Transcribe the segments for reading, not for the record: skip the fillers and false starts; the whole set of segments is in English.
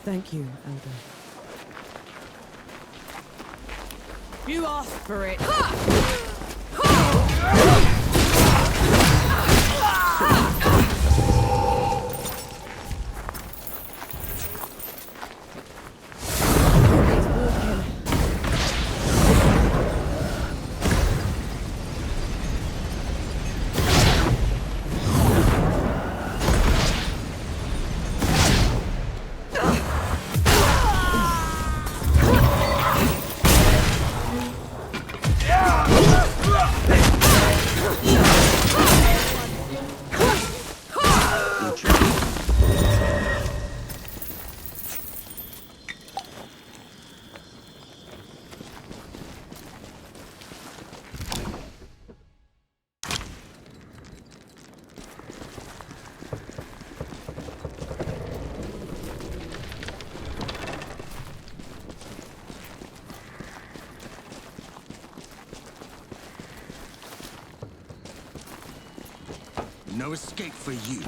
Thank you, Elder. You asked for it. No escape for you.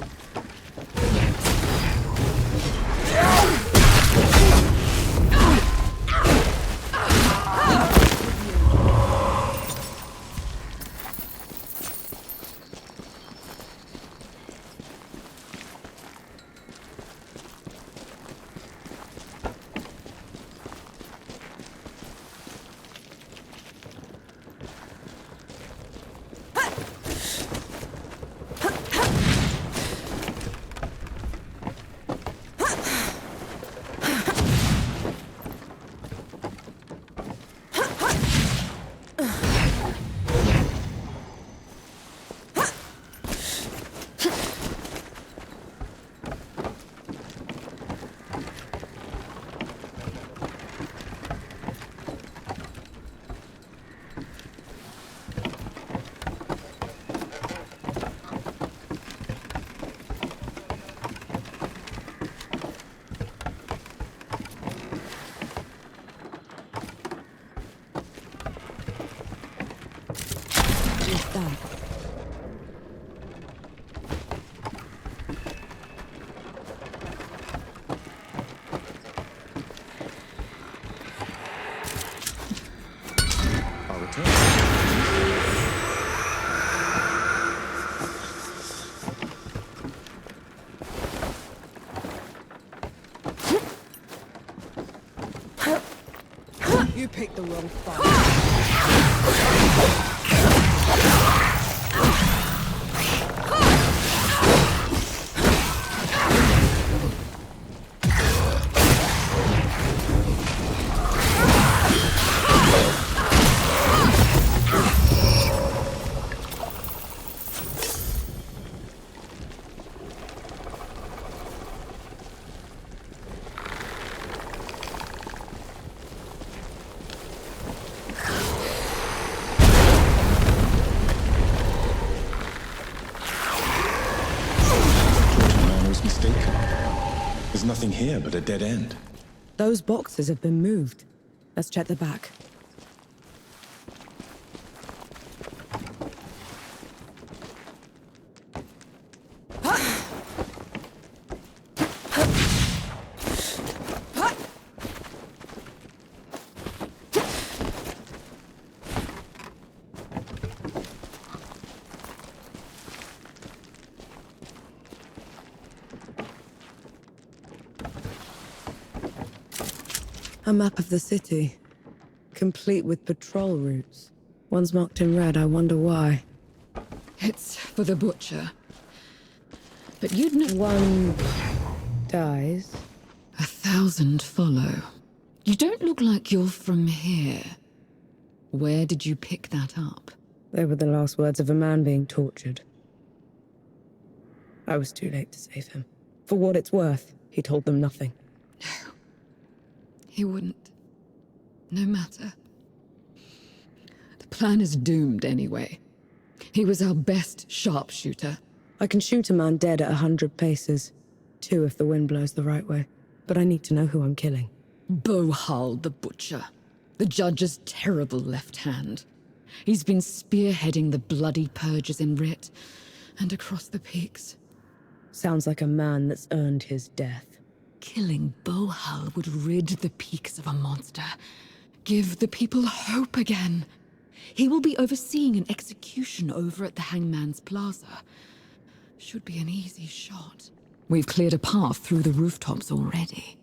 You picked the wrong fight. There's nothing here but a dead end. Those boxes have been moved. Let's check the back. A map of the city, complete with patrol routes. One's marked in red, I wonder why. It's for the butcher. But you'd know. One dies. 1,000 follow. You don't look like you're from here. Where did you pick that up? They were the last words of a man being tortured. I was too late to save him. For what it's worth, he told them nothing. No. He wouldn't. No matter. The plan is doomed anyway. He was our best sharpshooter. I can shoot a man dead at 100 paces. 2 if the wind blows the right way. But I need to know who I'm killing. Bohal the Butcher. The judge's terrible left hand. He's been spearheading the bloody purges in Writ and across the peaks. Sounds like a man that's earned his death. Killing Bohal would rid the peaks of a monster. Give the people hope again. He will be overseeing an execution over at the Hangman's Plaza. Should be an easy shot. We've cleared a path through the rooftops already.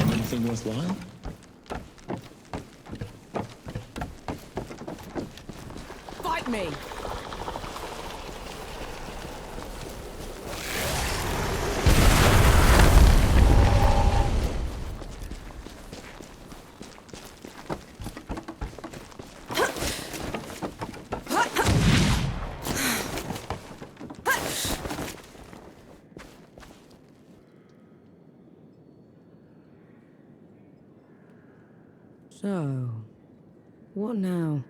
Anything worthwhile? Fight me! So, what now?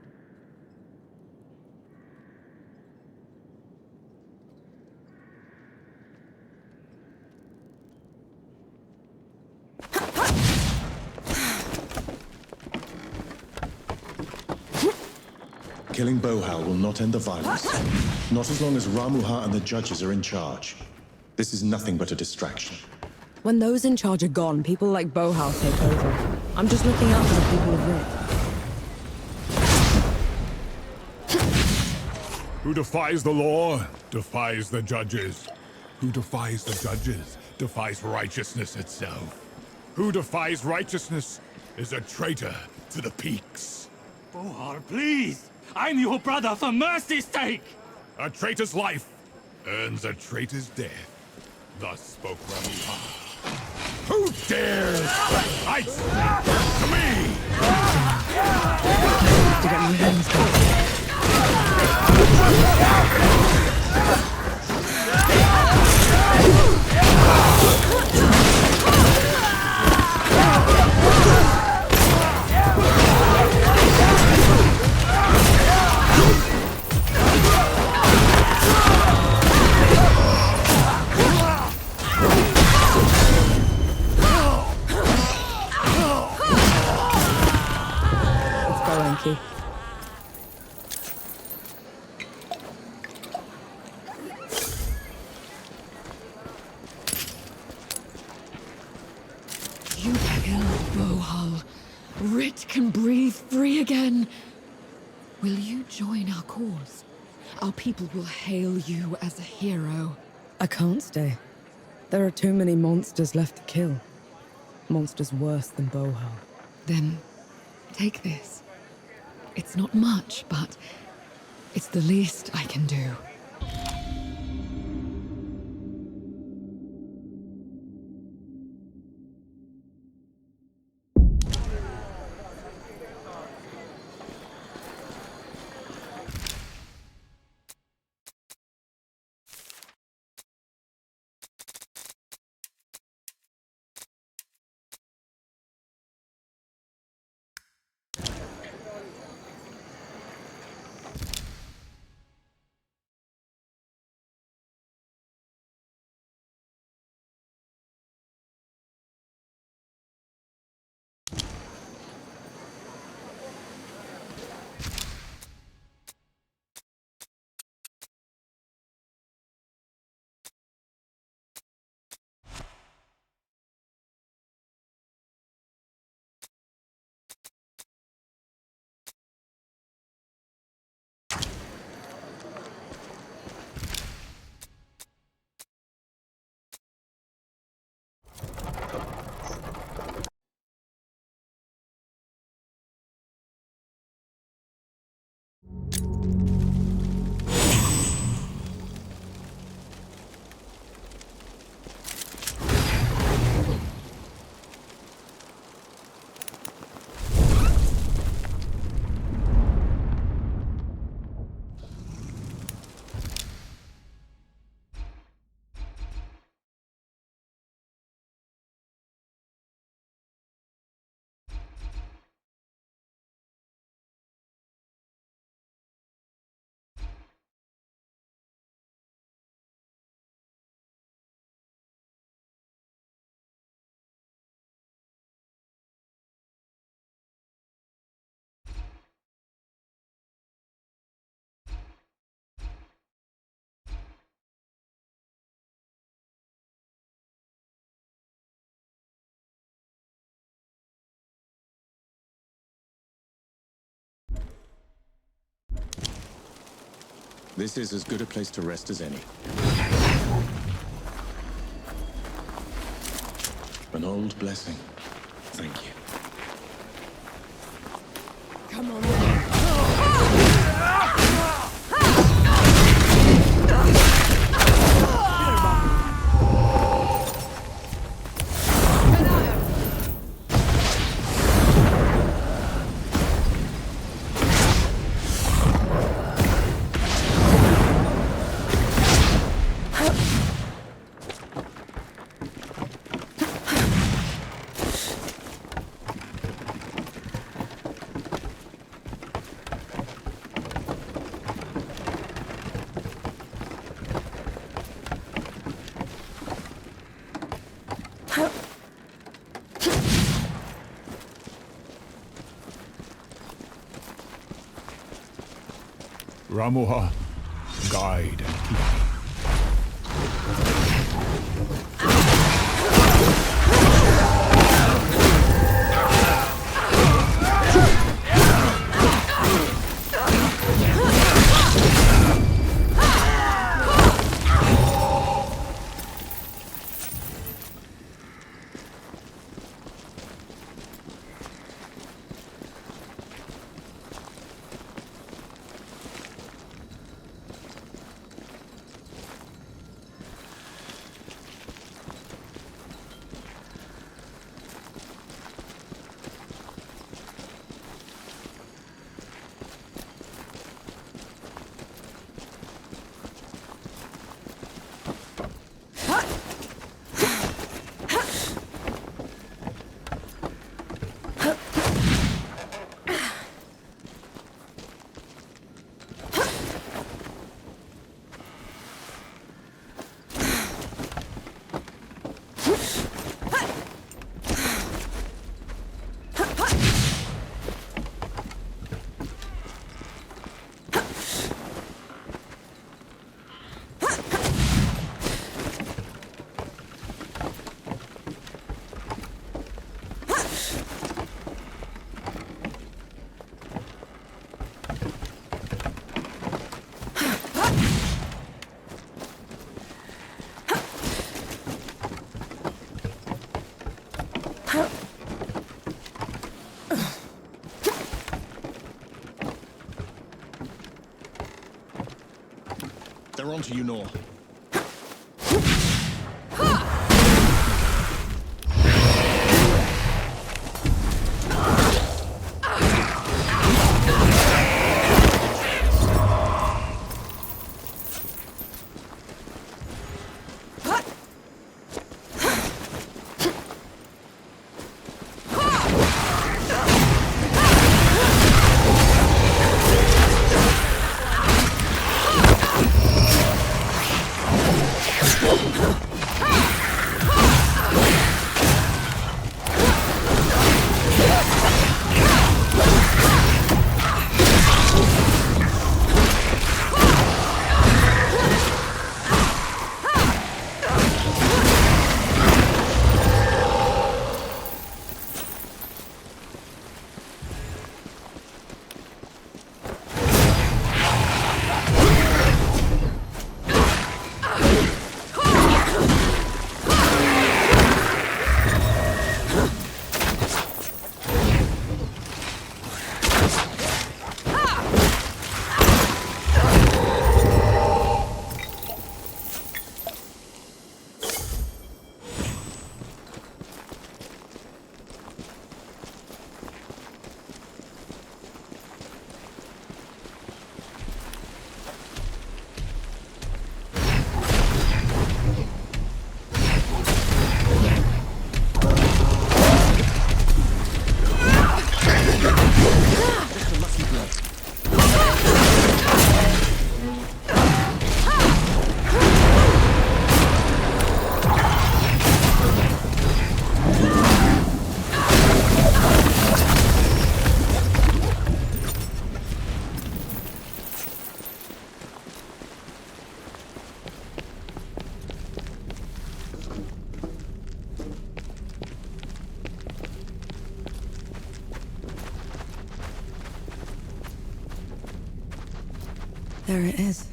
Killing Bohal will not end the violence. Not as long as Ramuha and the judges are in charge. This is nothing but a distraction. When those in charge are gone, people like Bohal take over. I'm just looking out for the people of Writ. Who defies the law, defies the judges. Who defies the judges, defies righteousness itself. Who defies righteousness is a traitor to the peaks. Bohar, please! I'm your brother, for mercy's sake! A traitor's life earns a traitor's death. Thus spoke Ramuha. Who dares fight to me? To get my hands back. Enki. You killed Bohal. Writ can breathe free again. Will you join our cause? Our people will hail you as a hero. I can't stay. There are too many monsters left to kill. Monsters worse than Bohal. Then, take this. It's not much, but it's the least I can do. This is as good a place to rest as any. An old blessing. Thank you. Come on then. Ramuha, guide and keep me. They're on to you, Nor. There it is.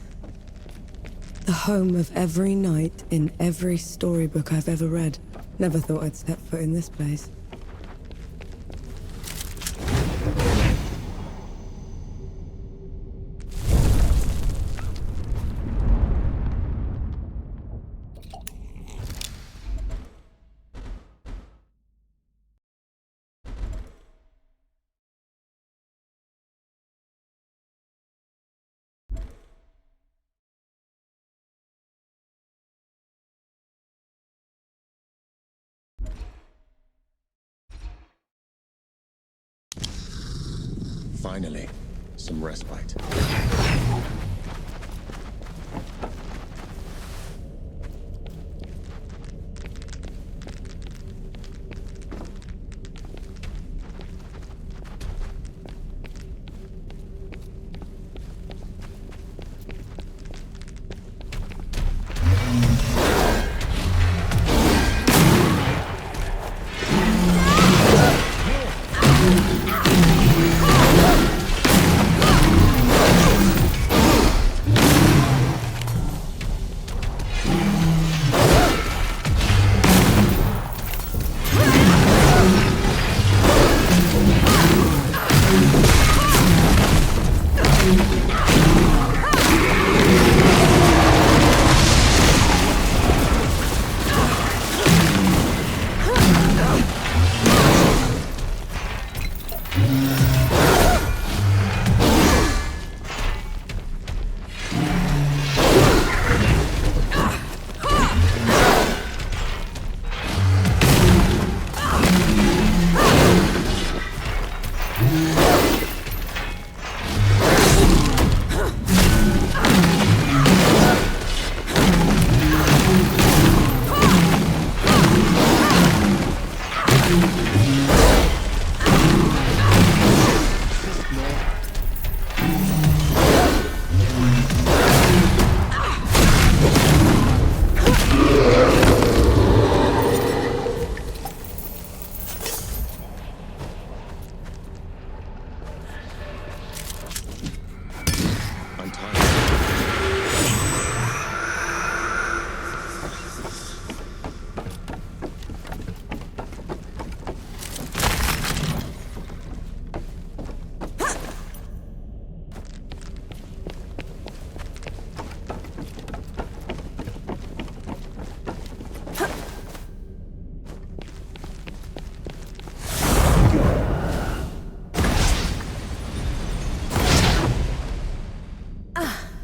home of every knight in every storybook I've ever read. Never thought I'd step foot in this place. Finally, some respite.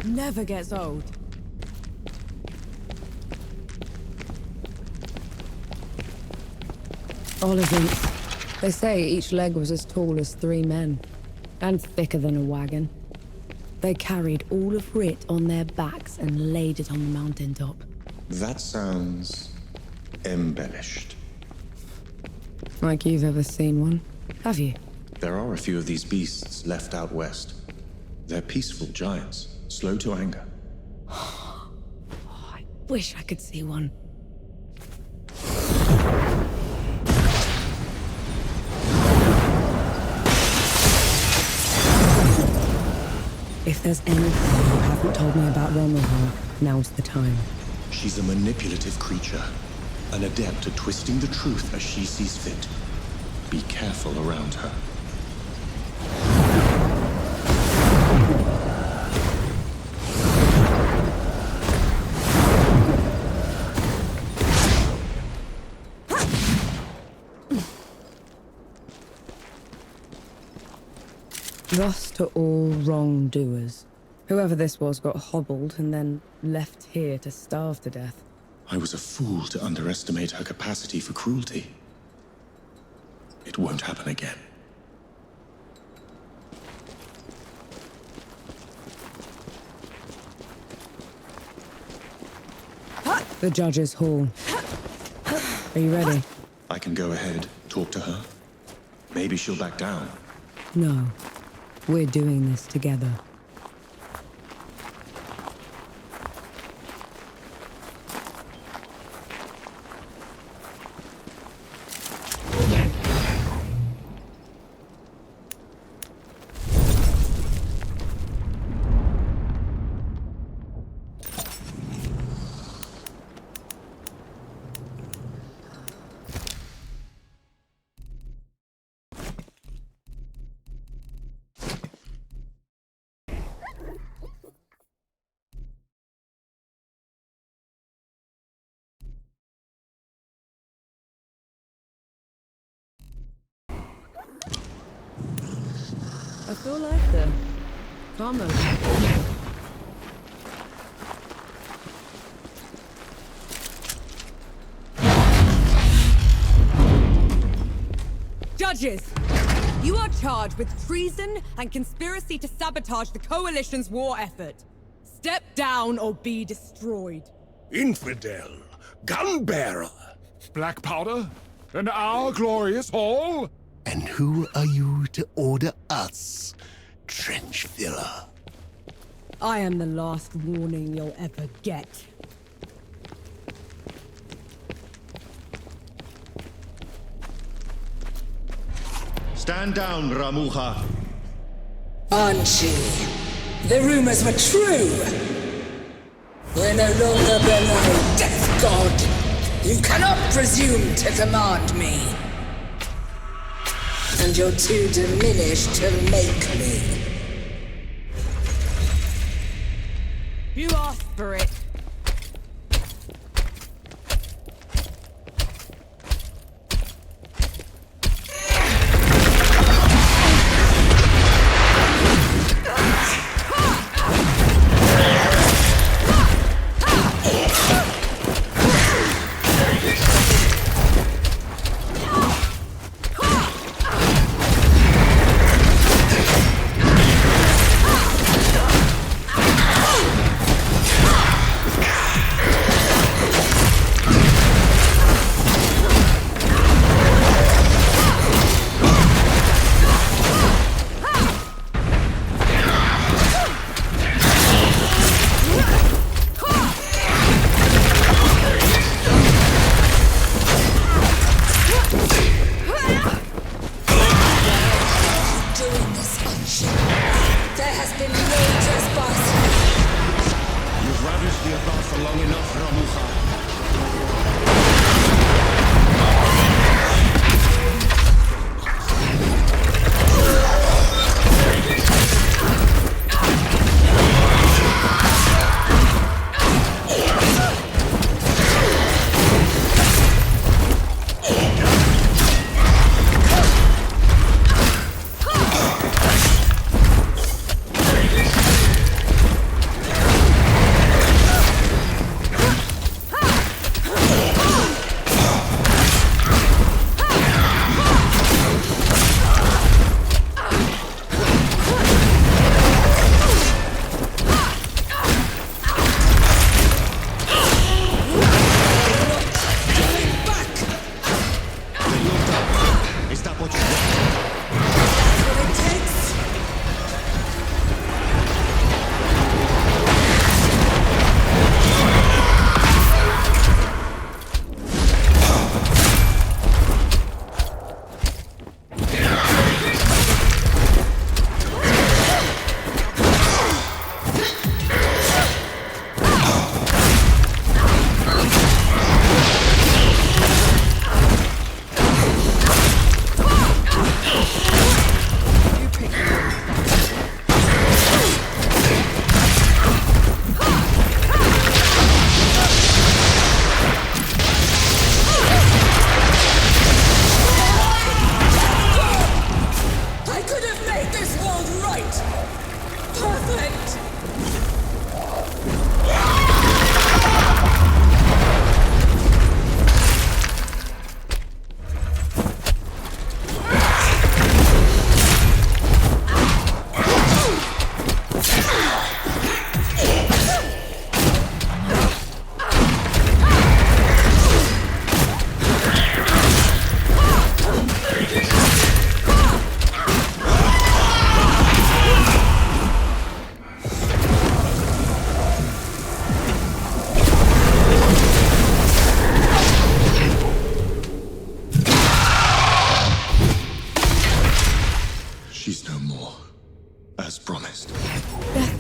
Never gets old. Ollivants. They say each leg was as tall as 3 men, and thicker than a wagon. They carried all of Writ on their backs and laid it on the mountaintop. That sounds embellished. Like you've ever seen one, have you? There are a few of these beasts left out west. They're peaceful giants, slow to anger. I wish I could see one. If there's anything you haven't told me about Romuhar, now's the time. She's a manipulative creature, an adept at twisting the truth as she sees fit. Be careful around her. Thus to all wrongdoers. Whoever this was got hobbled and then left here to starve to death. I was a fool to underestimate her capacity for cruelty. It won't happen again. The Judge's Hall. Are you ready? I can go ahead, talk to her. Maybe she'll back down. No. We're doing this together. I feel lighter. Calmer. Judges! You are charged with treason and conspiracy to sabotage the Coalition's war effort. Step down or be destroyed. Infidel! Gunbearer! Black powder? In our glorious hall? And who are you to order us, trench filler? I am the last warning you'll ever get. Stand down, Ramuha. Anchi, the rumors were true. We're no longer below Death God. You cannot presume to command me. And you're too diminished to make me. You asked for it.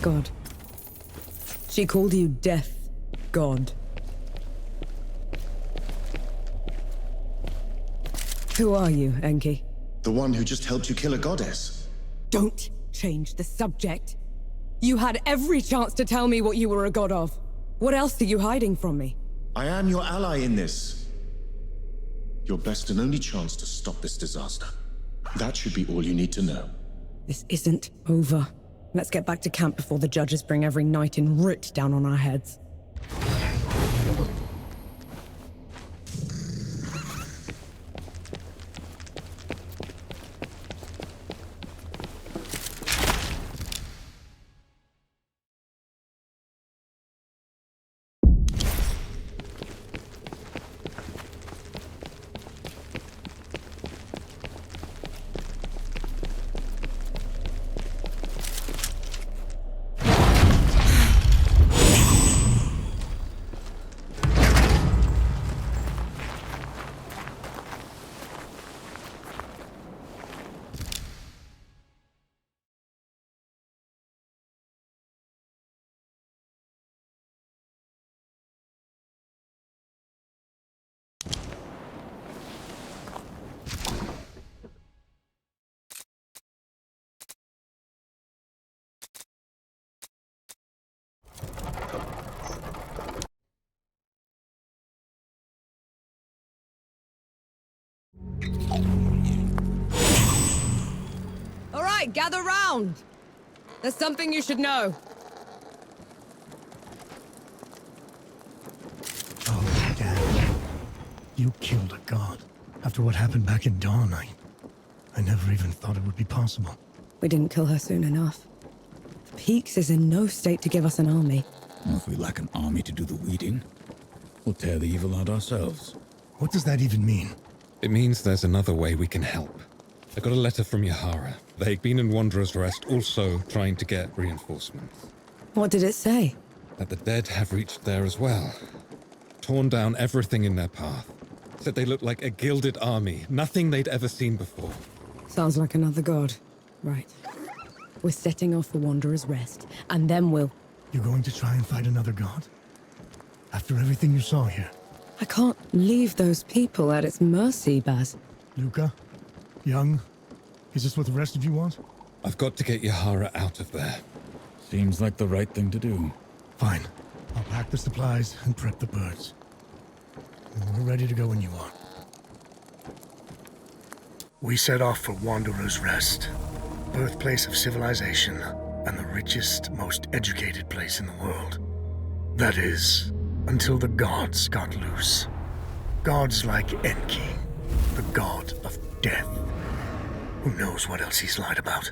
God. She called you Death God. Who are you, Enki? The one who just helped you kill a goddess. Don't change the subject. You had every chance to tell me what you were a god of. What else are you hiding from me? I am your ally in this. Your best and only chance to stop this disaster. That should be all you need to know. This isn't over. Let's get back to camp before the judges bring every knight in Writ down on our heads. All right, gather round. There's something you should know. Oh, Dad. You killed a god. After what happened back in Dawn, I never even thought it would be possible. We didn't kill her soon enough. The Peaks is in no state to give us an army. Well, if we lack an army to do the weeding, we'll tear the evil out ourselves. What does that even mean? It means there's another way we can help. I got a letter from Yahara. They'd been in Wanderer's Rest, also trying to get reinforcements. What did it say? That the dead have reached there as well. Torn down everything in their path. Said they looked like a gilded army, nothing they'd ever seen before. Sounds like another god. Right. We're setting off for Wanderer's Rest, and then we'll... You're going to try and fight another god? After everything you saw here? I can't leave those people at its mercy, Baz. Luca? Young? Is this what the rest of you want? I've got to get Yahara out of there. Seems like the right thing to do. Fine. I'll pack the supplies and prep the birds. We're ready to go when you are. We set off for Wanderer's Rest, birthplace of civilization and the richest, most educated place in the world. That is, until the gods got loose. Gods like Enki, the god of death. Who knows what else he's lied about?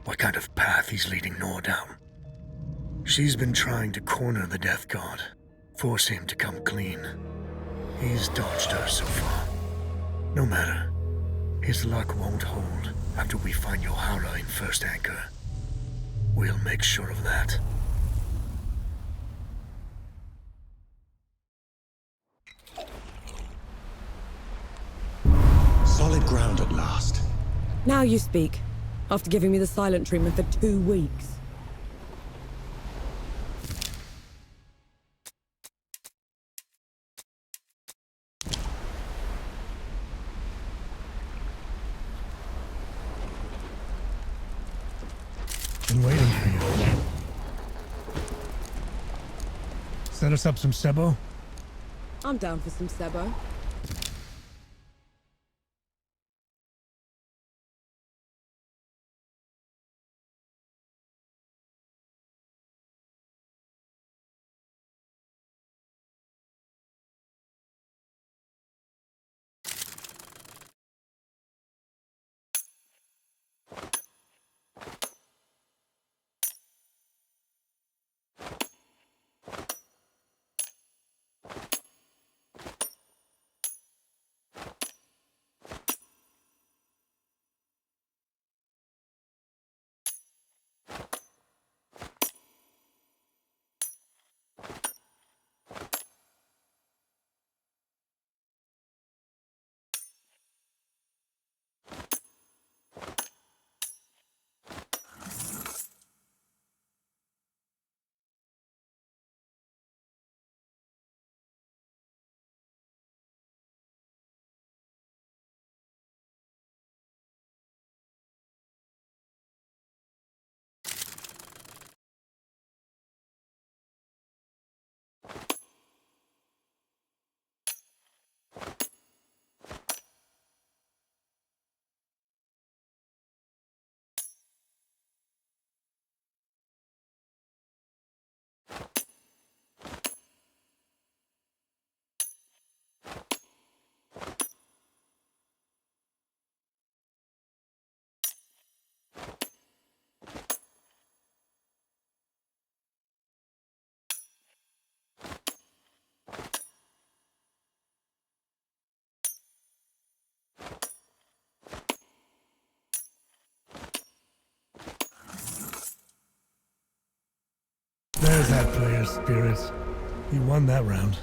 What kind of path he's leading Nor down? She's been trying to corner the death god, force him to come clean. He's dodged her so far. No matter. His luck won't hold after we find Yahara in First Anchor. We'll make sure of that. Solid ground at last. Now you speak, after giving me the silent treatment for 2 weeks. Been waiting for you. Set us up some sebo? I'm down for some sebo. There's that player's spirit. He won that round.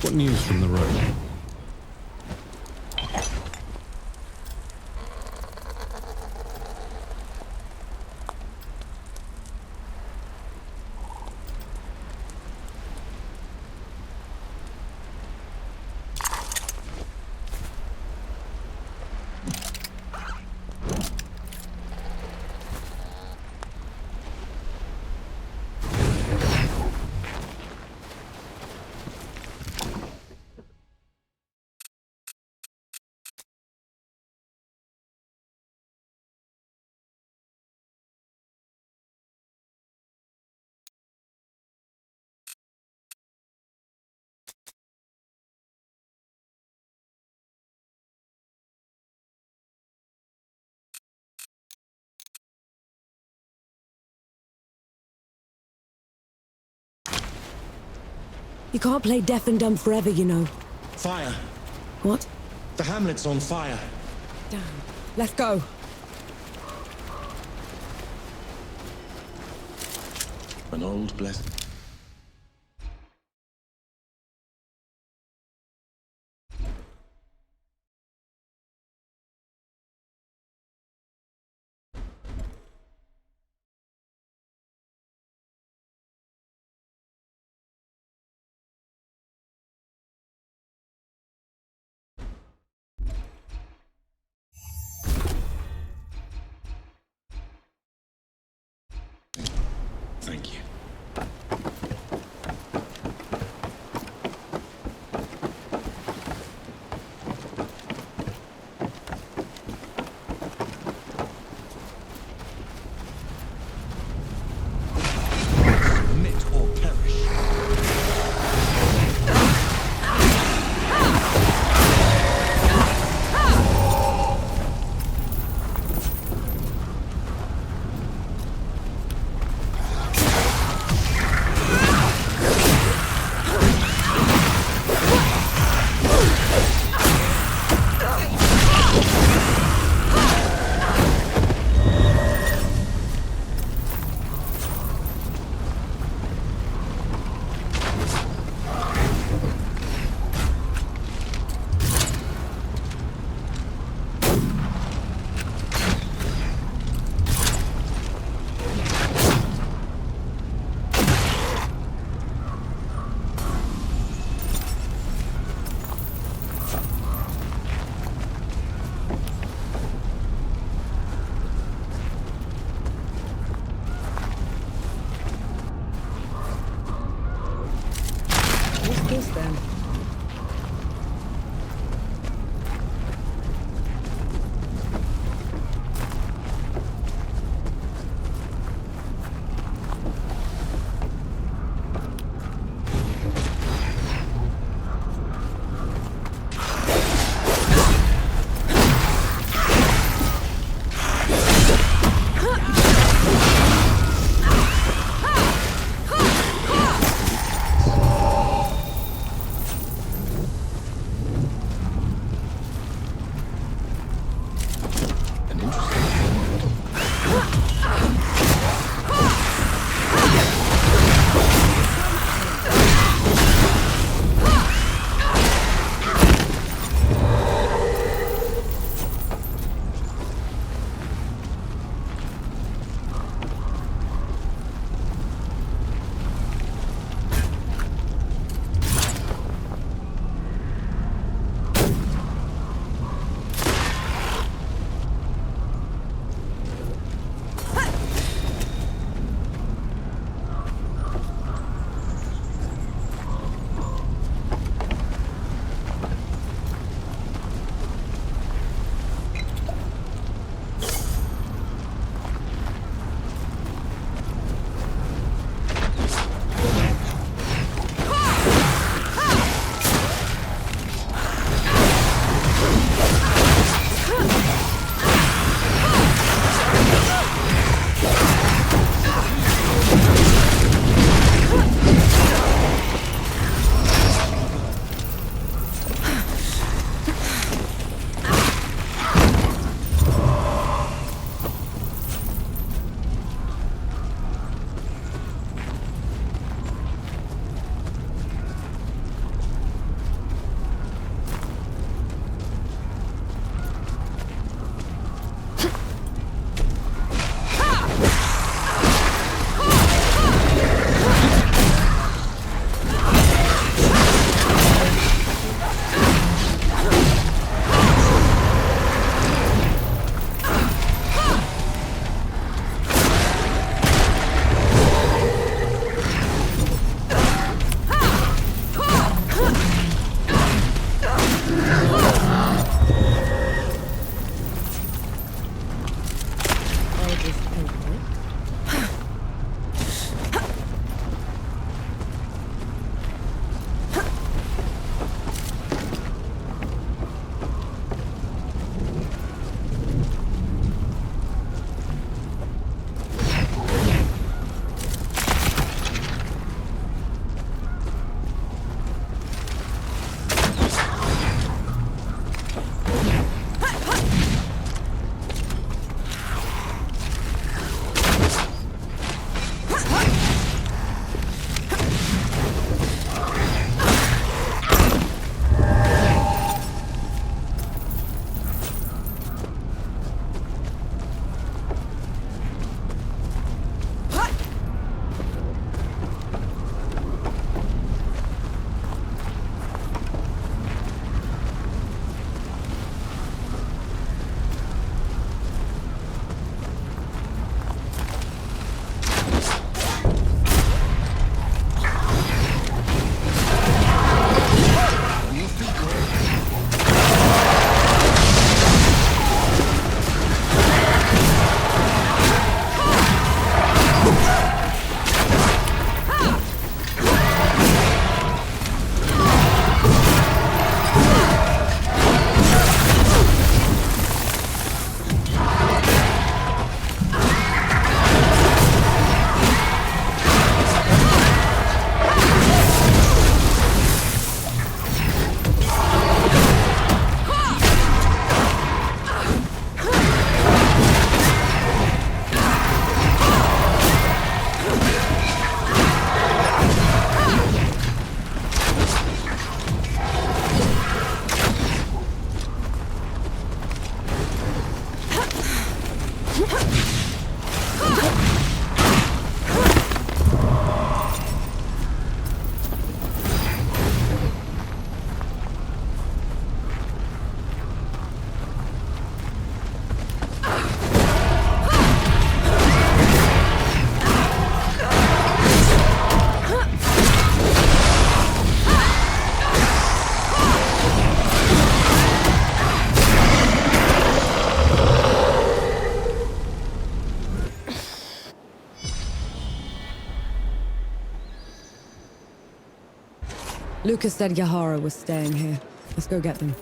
What news from the road? You can't play deaf and dumb forever, you know. Fire! What? The hamlet's on fire! Damn. Let's go. An old blessed... Thank you. Lucas said Yahara was staying here. Let's go get them.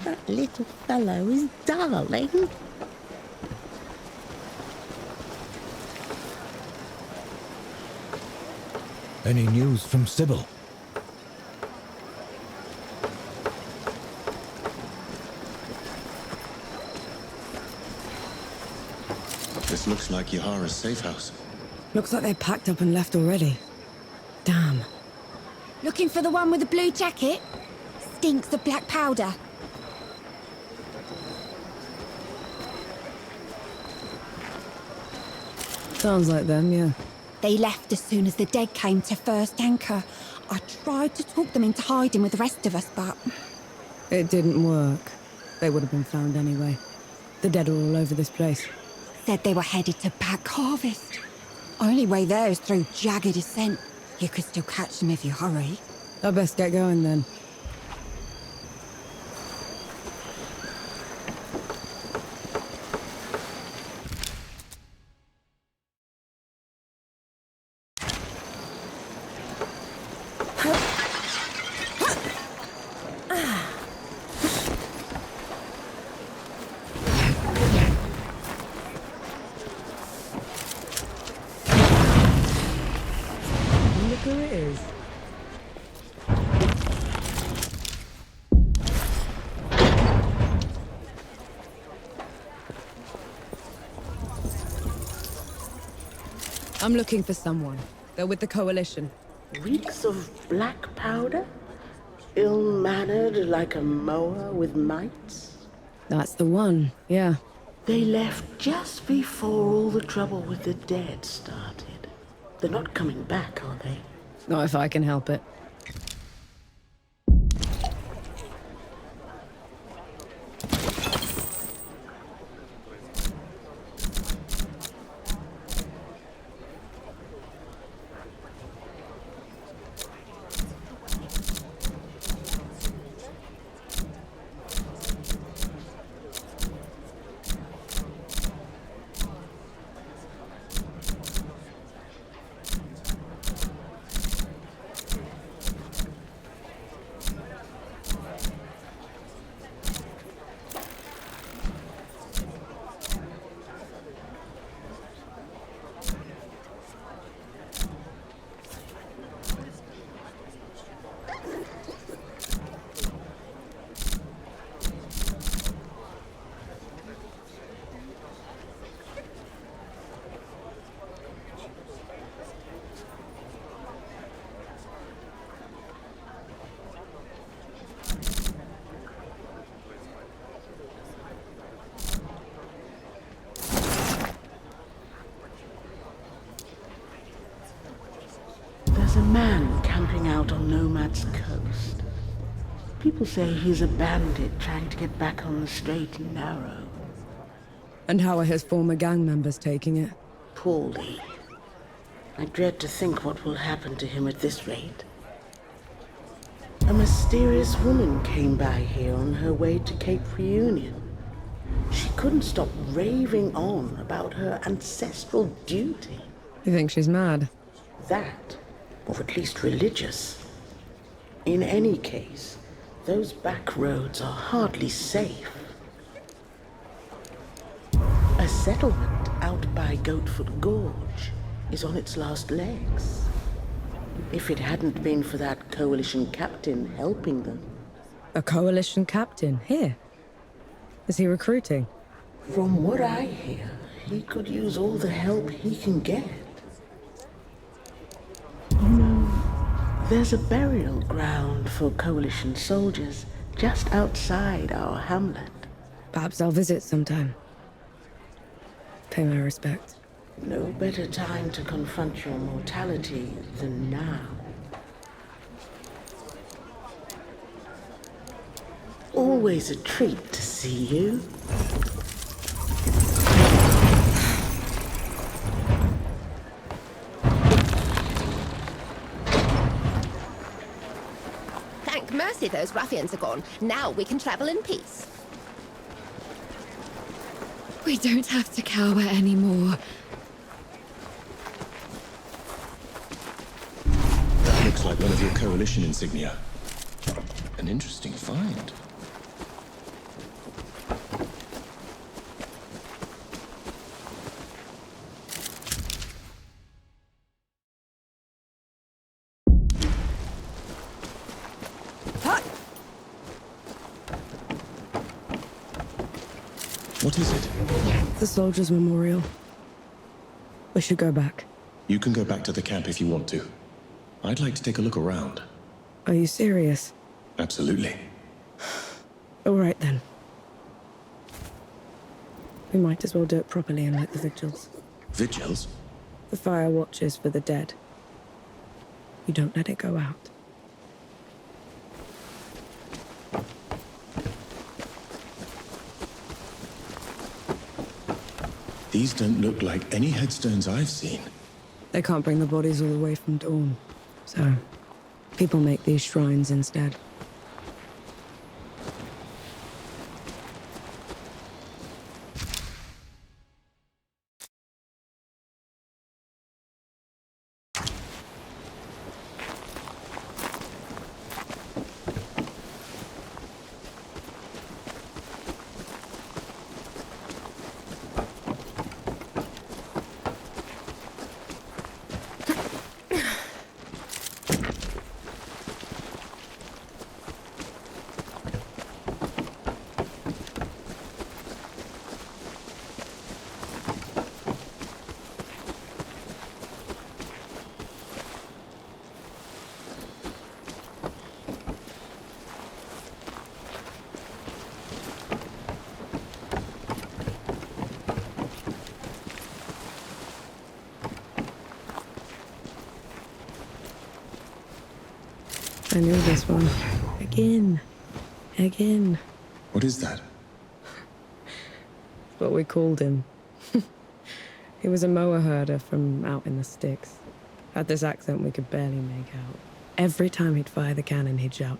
That little fellow is darling. Any news from Sybil? This looks like Yahara's safe house. Looks like they packed up and left already. Damn. Looking for the one with the blue jacket? Stinks of black powder. Sounds like them, yeah. They left as soon as the dead came to first anchor. I tried to talk them into hiding with the rest of us, but... It didn't work. They would have been found anyway. The dead are all over this place. Said they were headed to Back Harvest. Only way there is through jagged descent. You could still catch them if you hurry. I best get going then. I'm looking for someone. They're with the Coalition. Reeks of black powder? Ill-mannered like a mower with mites? That's the one, yeah. They left just before all the trouble with the dead started. They're not coming back, are they? Not if I can help it. There's a man camping out out on Nomad's coast. People say he's a bandit trying to get back on the straight and narrow. And how are his former gang members taking it? Poorly. I dread to think what will happen to him at this rate. A mysterious woman came by here on her way to Cape Reunion. She couldn't stop raving on about her ancestral duty. You think she's mad? That, or at least religious. In any case, those back roads are hardly safe. A settlement out by Goatfoot Gorge is on its last legs. If it hadn't been for that coalition captain helping them. A coalition captain? Here? Is he recruiting? From what I hear, he could use all the help he can get. You know, there's a burial ground for coalition soldiers just outside our hamlet. Perhaps I'll visit sometime. Pay my respects. No better time to confront your mortality than now. Always a treat to see you. Thank mercy those ruffians are gone. Now we can travel in peace. We don't have to cower anymore. That looks like one of your coalition insignia. An interesting find. What is it? The Soldiers' Memorial. We should go back. You can go back to the camp if you want to. I'd like to take a look around. Are you serious? Absolutely. All right, then. We might as well do it properly and like the vigils. Vigils? The fire watches for the dead. You don't let it go out. These don't look like any headstones I've seen. They can't bring the bodies all the way from Dawn. So, people make these shrines instead. I knew this one. Again. Again. What is that? What we called him. He was a mower herder from out in the sticks. Had this accent we could barely make out. Every time he'd fire the cannon, he'd shout,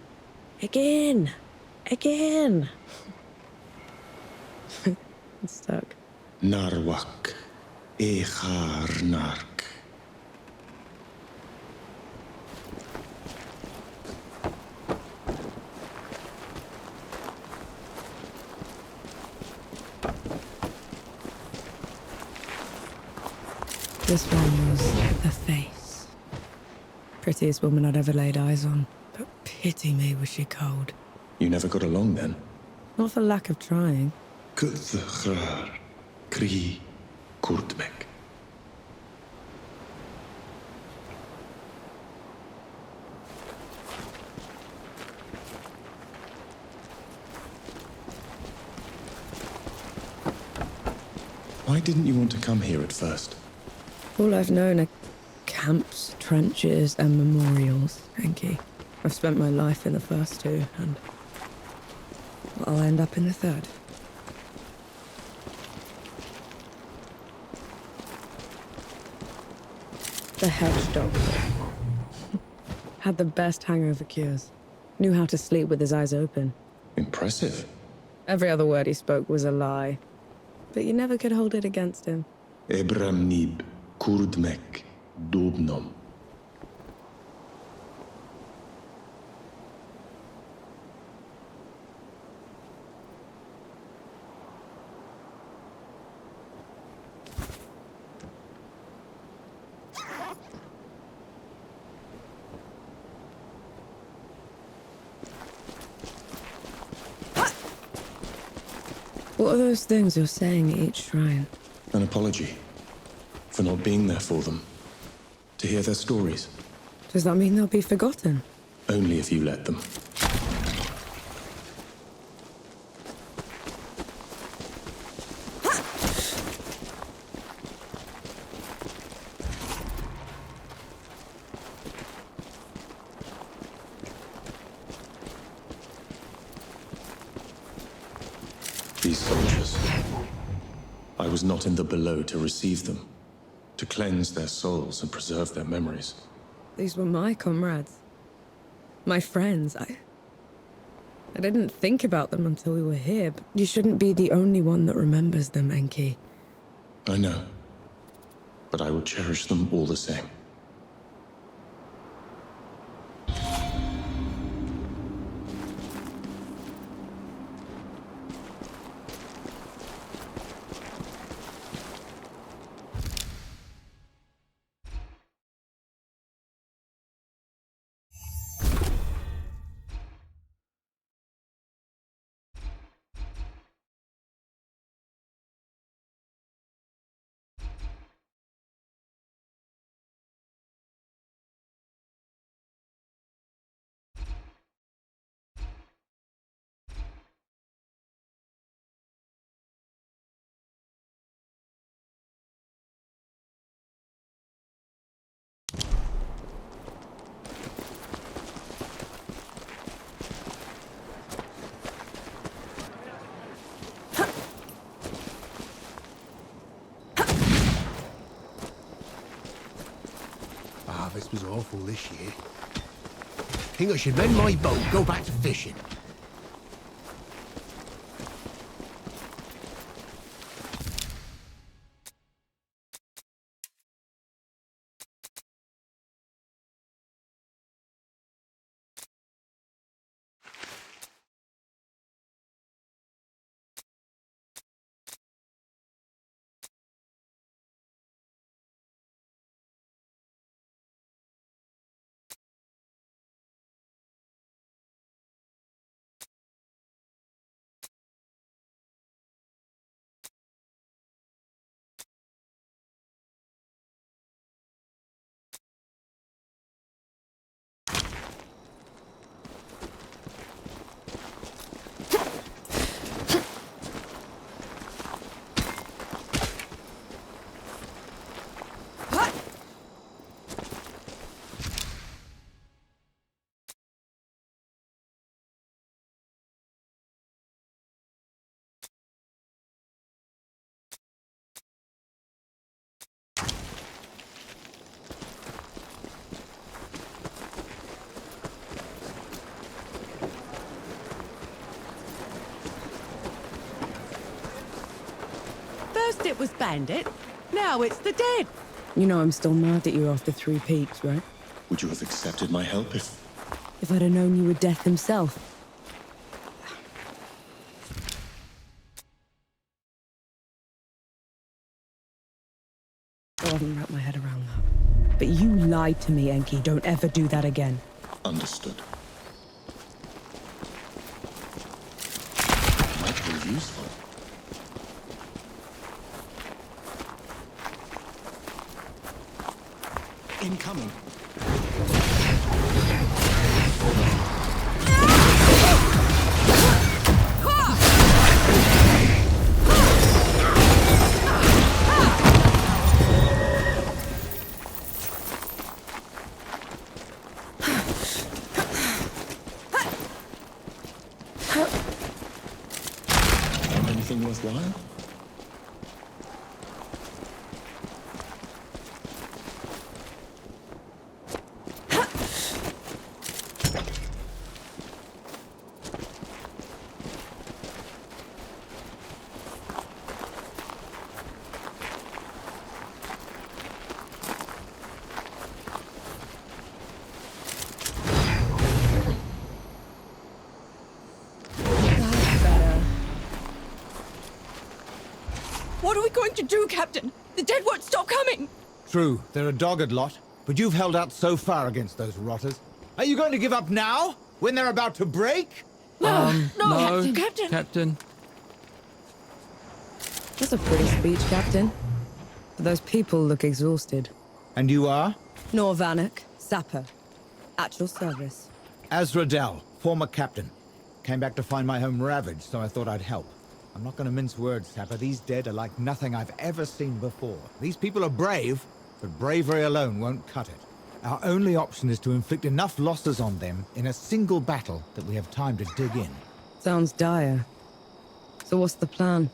"Again! Again!" It stuck. Narwak. Echar Nark. This one was the face. Prettiest woman I'd ever laid eyes on. But pity me, was she cold. You never got along then? Not for lack of trying. Kuthchar. Kri. Kurtmek. Why didn't you want to come here at first? All I've known are camps, trenches, and memorials, Enki. I've spent my life in the first two, and I'll end up in the third. The hedge doctor. Had the best hangover cures. Knew how to sleep with his eyes open. Impressive. Every other word he spoke was a lie. But you never could hold it against him. Ebram Nib, Kurdmek, Dobnom. What are those things you're saying at each shrine? An apology for not being there for them. To hear their stories. Does that mean they'll be forgotten? Only if you let them. These soldiers. I was not in the below to receive them, to cleanse their souls and preserve their memories. These were my comrades. My friends. I didn't think about them until we were here, but you shouldn't be the only one that remembers them, Enki. I know, but I will cherish them all the same. This was awful this year. Think I should mend my boat, go back to fishing. First it was Bandit, now it's the dead. You know I'm still mad at you after 3 Peaks, right? Would you have accepted my help if I'd have known you were Death himself. I haven't wrapped my head around that. But you lied to me, Enki. Don't ever do that again. Understood. Might prove useful. Incoming. anything worthwhile? What are we going to do, Captain? The dead won't stop coming! True, they're a dogged lot, but you've held out so far against those rotters. Are you going to give up now, when they're about to break? No, Captain! Captain. That's a pretty speech, Captain. But those people look exhausted. And you are? Nor Vanek, sapper. At your service. Azradel, former captain. Came back to find my home ravaged, so I thought I'd help. I'm not going to mince words, Sapper. These dead are like nothing I've ever seen before. These people are brave, but bravery alone won't cut it. Our only option is to inflict enough losses on them in a single battle that we have time to dig in. Sounds dire. So what's the plan?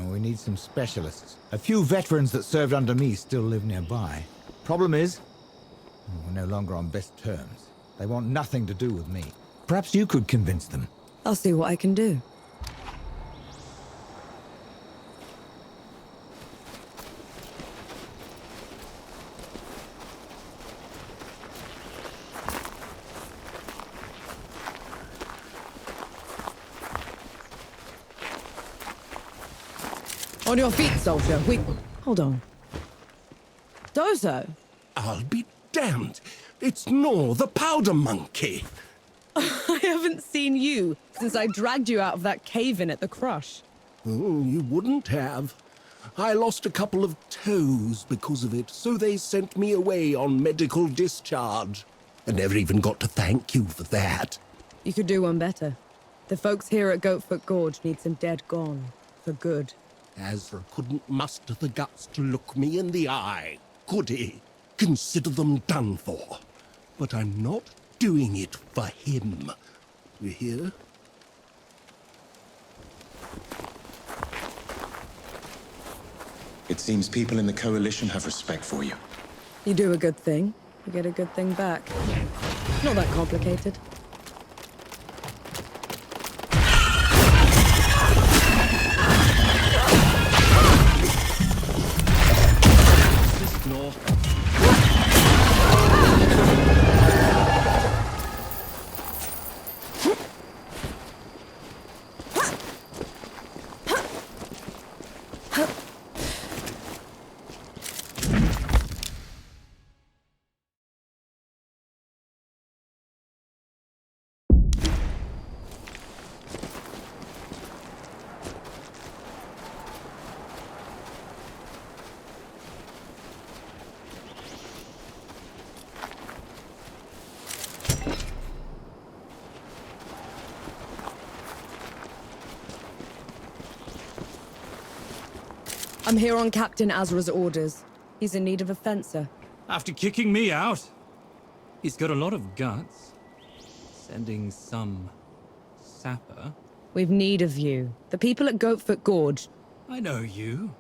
We need some specialists. A few veterans that served under me still live nearby. Problem is, we're no longer on best terms. They want nothing to do with me. Perhaps you could convince them. I'll see what I can do. On your feet, soldier. Hold on. Dozo? I'll be damned. It's Nor, the powder monkey. I haven't seen you since I dragged you out of that cave-in at the Crush. You wouldn't have. I lost a couple of toes because of it, so they sent me away on medical discharge. I never even got to thank you for that. You could do one better. The folks here at Goatfoot Gorge need some dead gone. For good. Azra couldn't muster the guts to look me in the eye, could he? Consider them done for. But I'm not doing it for him. You hear? It seems people in the Coalition have respect for you. You do a good thing, you get a good thing back. Not that complicated. I'm here on Captain Azra's orders. He's in need of a fencer. After kicking me out? He's got a lot of guts. Sending some sapper. We've need of you. The people at Goatfoot Gorge. I know you.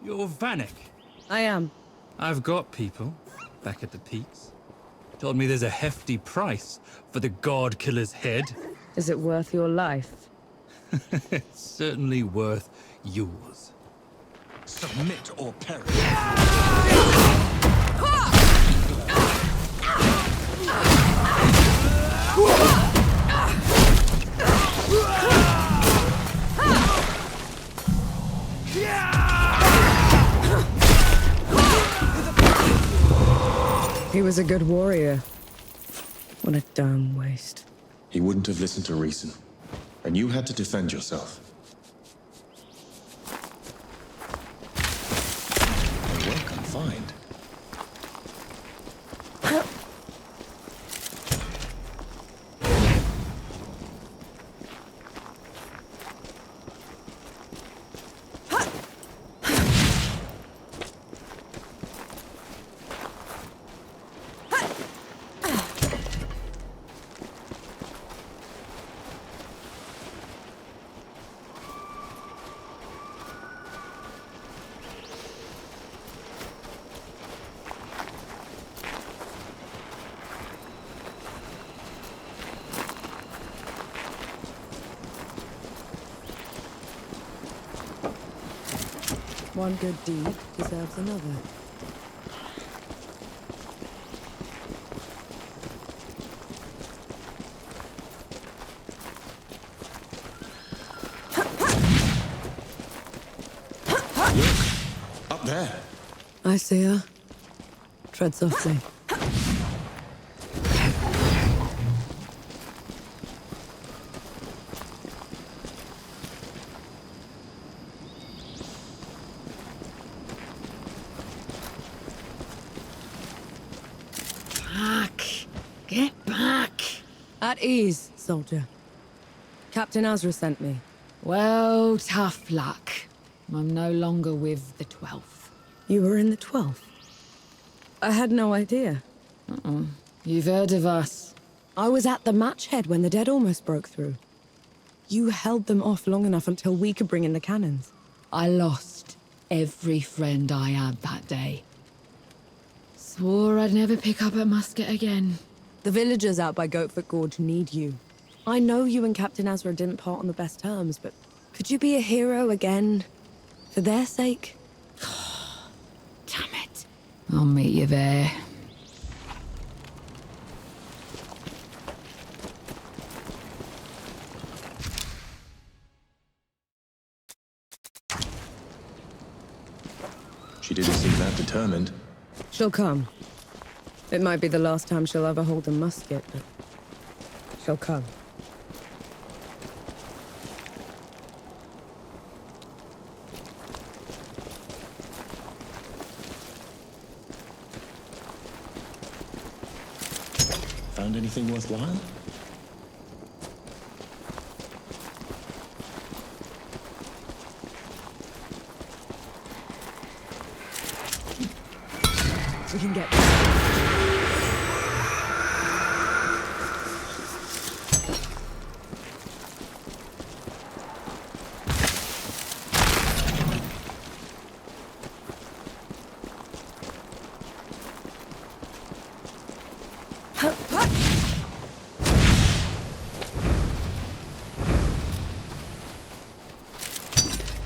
You're Vanek. I am. I've got people back at the peaks. Told me there's a hefty price for the God Killer's head. Is it worth your life? It's certainly worth yours. Submit or perish. He was a good warrior. What a damn waste. He wouldn't have listened to reason. And you had to defend yourself. And work confined. One good deed deserves another. Up there. I see her. Tread softly. Back! Get back! At ease, soldier. Captain Azra sent me. Well, tough luck. I'm no longer with the 12th. You were in the 12th? I had no idea. You've heard of us. I was at the match head when the dead almost broke through. You held them off long enough until we could bring in the cannons. I lost every friend I had that day. Swore I'd never pick up a musket again. The villagers out by Goatfoot Gorge need you. I know you and Captain Azra didn't part on the best terms, but could you be a hero again? For their sake? Damn it. I'll meet you there. She didn't seem that determined. She'll come. It might be the last time she'll ever hold a musket, but she'll come. Found anything worthwhile? We can get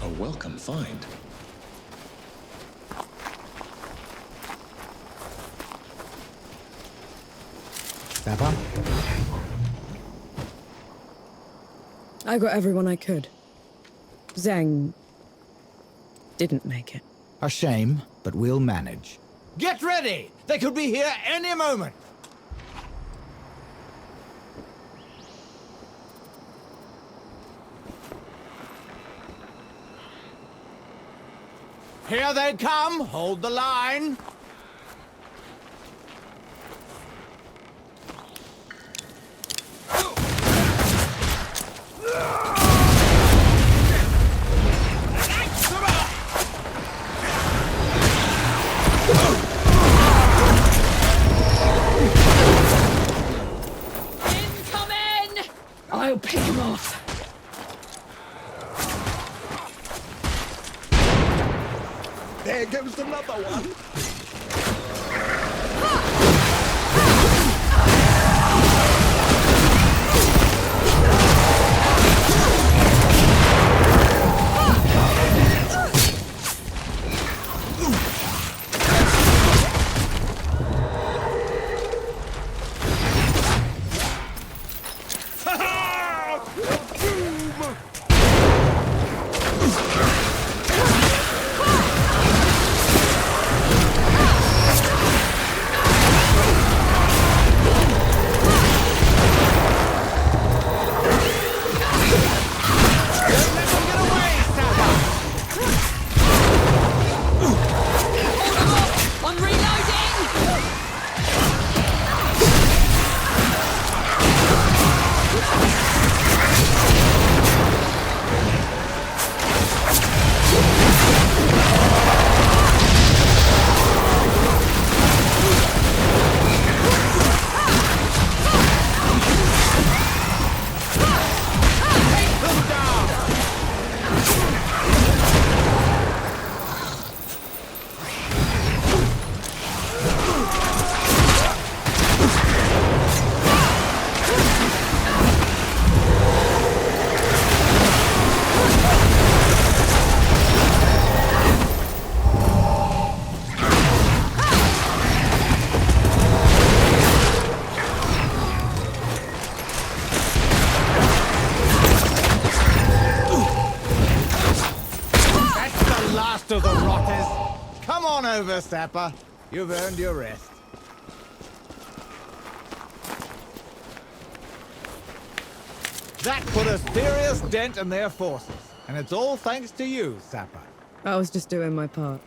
A welcome find. Pepper? I got everyone I could. Zhang didn't make it. A shame, but we'll manage. Get ready! They could be here any moment! Here they come! Hold the line! Incoming! I'll pick him off. There goes another one. last of the rotters! Come on over, Sapper. You've earned your rest. That put a serious dent in their forces, and it's all thanks to you, Sapper. I was just doing my part.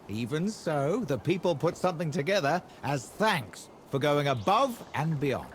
Even so, the people put something together as thanks for going above and beyond.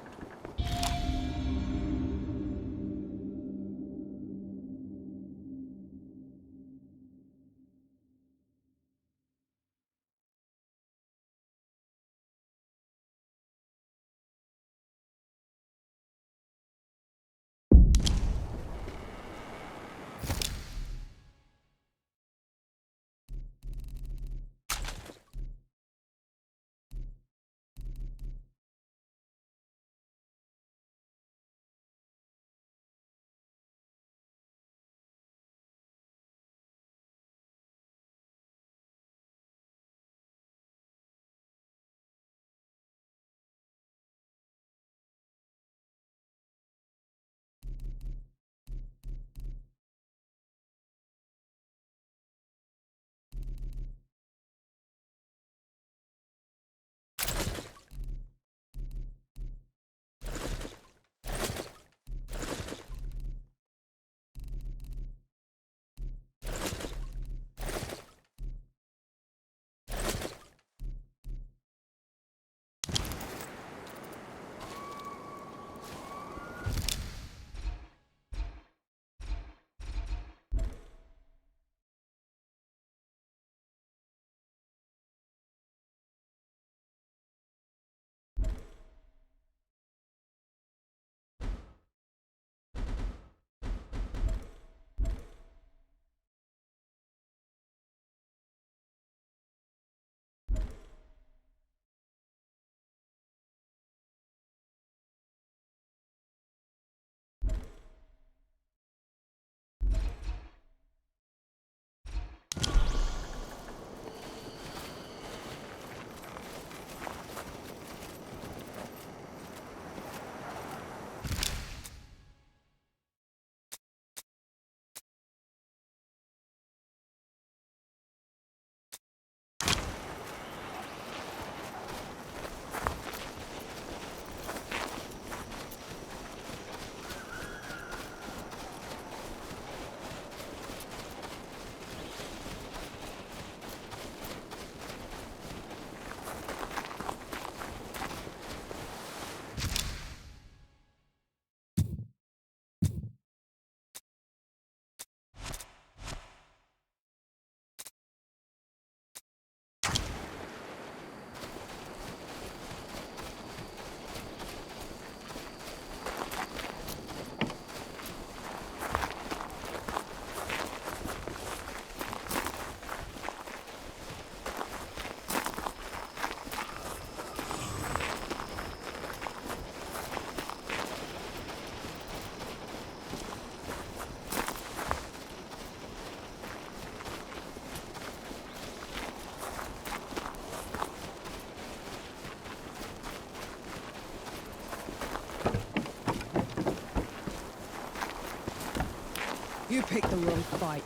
You picked the wrong fight.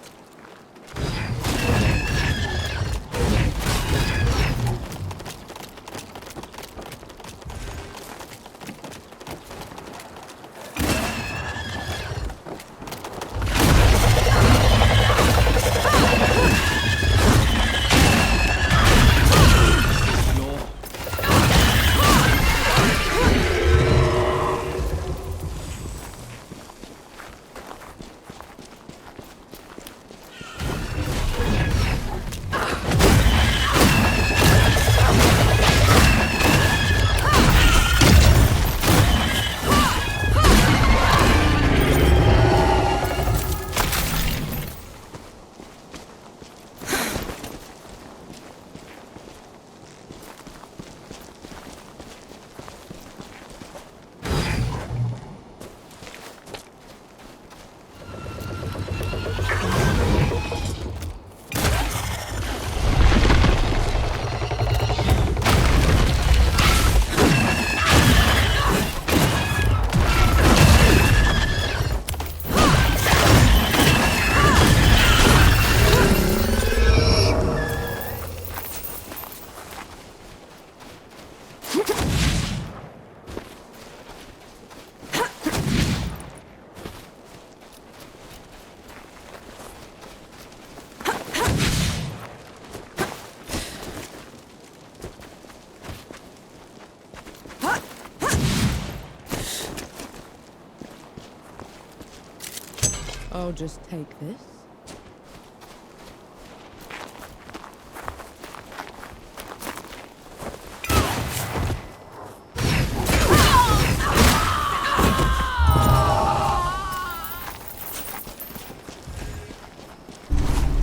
I'll just take this.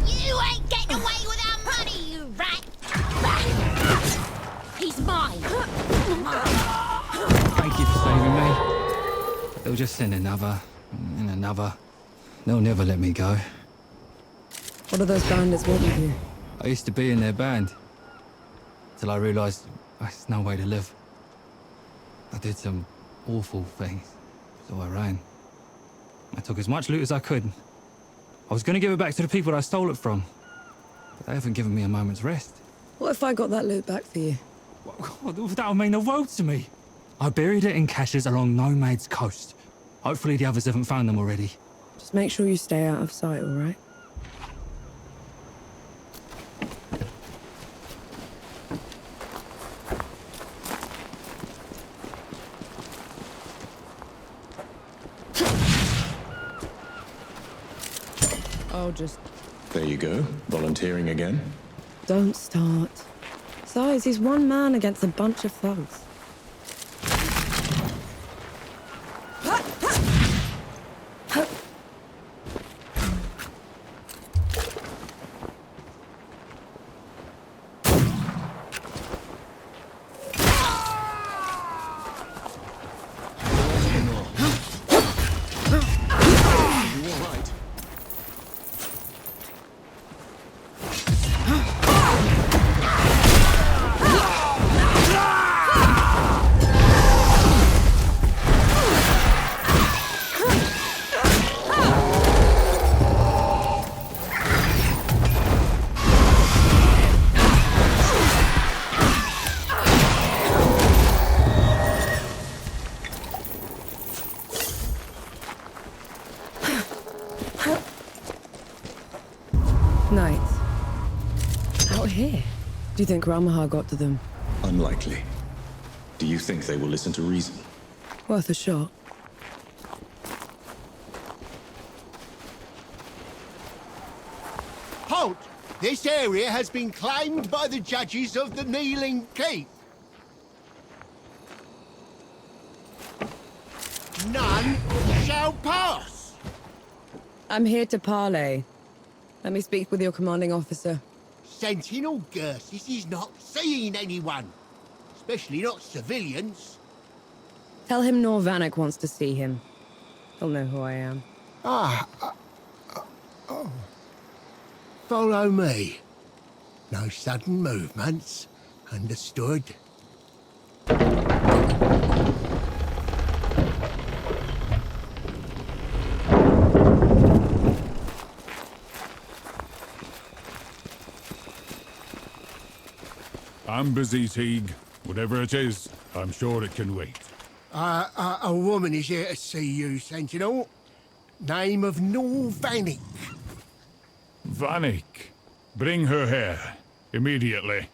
You ain't getting away with our money, you rat! He's mine! Thank you for saving me. They'll just send another, and another. They'll never let me go. What do those bandits want with you? I used to be in their band. Till I realised there's no way to live. I did some awful things, so I ran. I took as much loot as I could. I was going to give it back to the people I stole it from. But they haven't given me a moment's rest. What if I got that loot back for you? That'll mean the world to me. I buried it in caches along Nomad's coast. Hopefully the others haven't found them already. Just make sure you stay out of sight, all right? I'll just... There you go. Volunteering again? Don't start. Besides, he's one man against a bunch of thugs. Knights. Out here? Do you think Ramahar got to them? Unlikely. Do you think they will listen to reason? Worth a shot. Halt! This area has been claimed by the judges of the Kneeling Keep. None shall pass. I'm here to parley. Let me speak with your commanding officer. Sentinel Gersis is not seeing anyone, especially not civilians. Tell him Norvanek wants to see him. He'll know who I am. Follow me. No sudden movements. Understood? I'm busy, Teague. Whatever it is, I'm sure it can wait. A woman is here to see you, Sentinel. Name of Norvanek. Vanek. Bring her here. Immediately.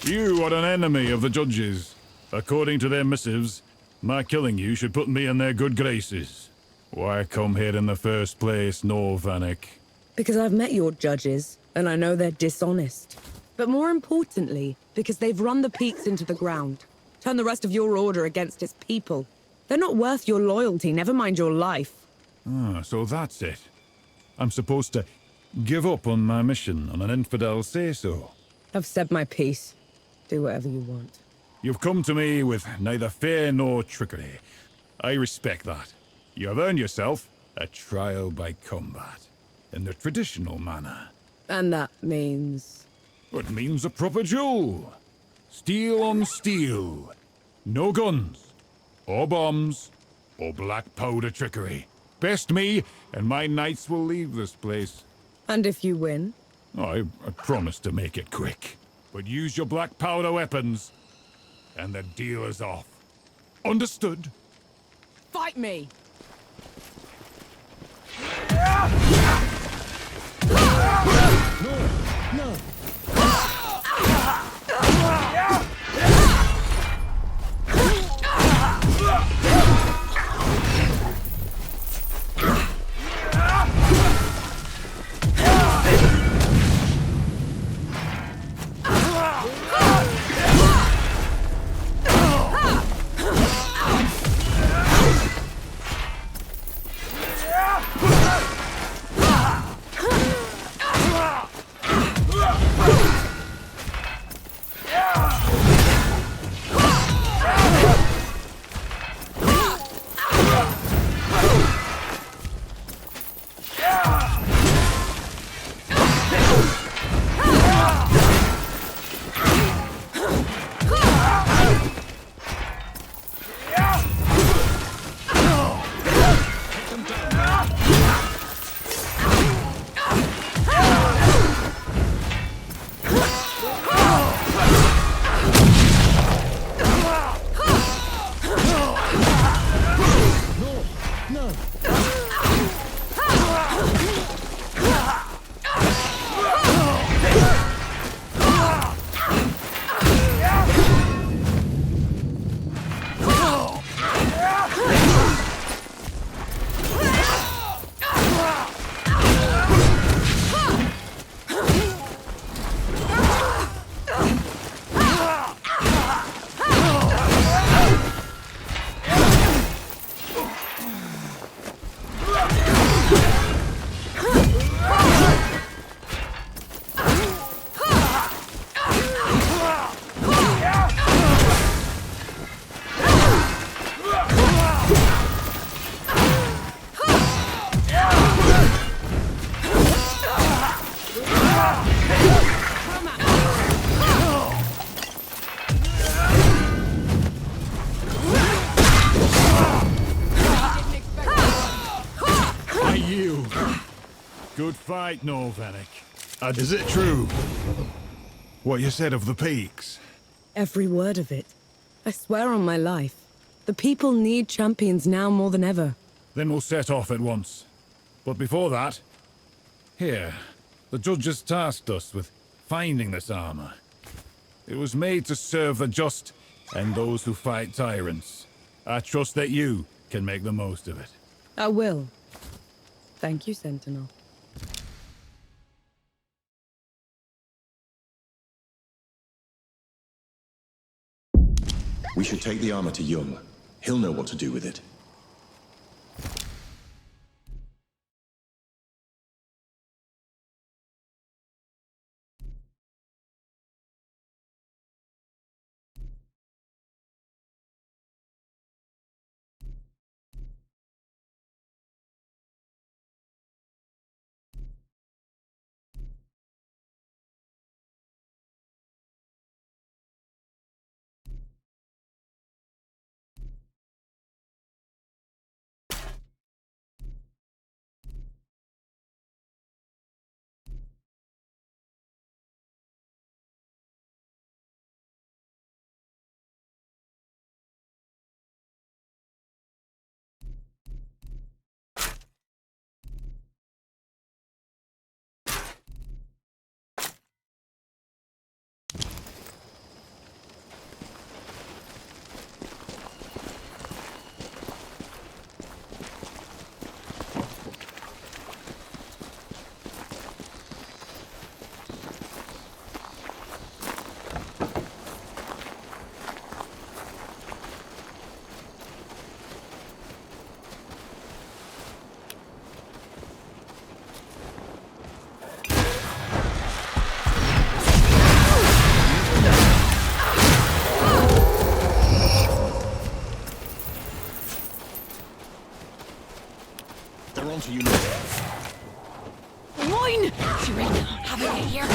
You are an enemy of the judges. According to their missives, my killing you should put me in their good graces. Why come here in the first place, Norvanek? Because I've met your judges, and I know they're dishonest. But more importantly, because they've run the peaks into the ground. Turned the rest of your order against its people. They're not worth your loyalty, never mind your life. Ah, so that's it. I'm supposed to give up on my mission on an infidel say-so. I've said my piece. Do whatever you want. You've come to me with neither fear nor trickery. I respect that. You have earned yourself a trial by combat, in the traditional manner. And that means... It means a proper duel. Steel on steel. No guns, or bombs, or black powder trickery. Best me, and my knights will leave this place. And if you win? I promise to make it quick. But use your black powder weapons, and the deal is off. Understood? Fight me! No! Good fight, Norvenic. And is it true what you said of the peaks? Every word of it. I swear on my life. The people need champions now more than ever. Then we'll set off at once. But before that, here, the judges tasked us with finding this armor. It was made to serve the just and those who fight tyrants. I trust that you can make the most of it. I will. Thank you, Sentinel. We should take the armor to Jung. He'll know what to do with it. They're onto you now. Mine! Serena, have it here.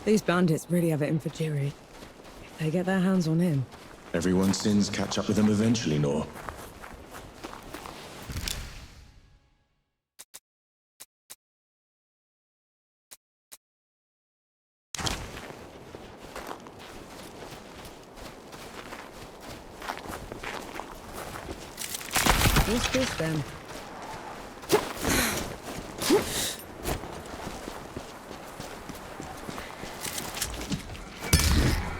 These bandits really have it in for Jiri. If they get their hands on him. Everyone's sins catch up with them eventually, Nor. What's this then?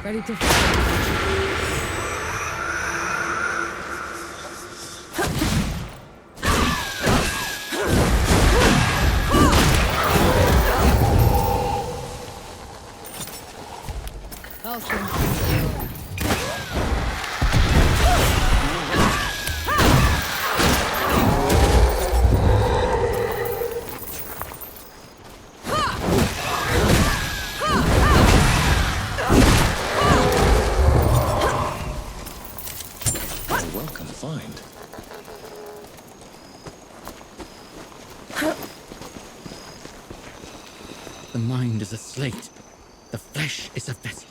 Ready to Welcome find. The mind is a slate. The flesh is a vessel.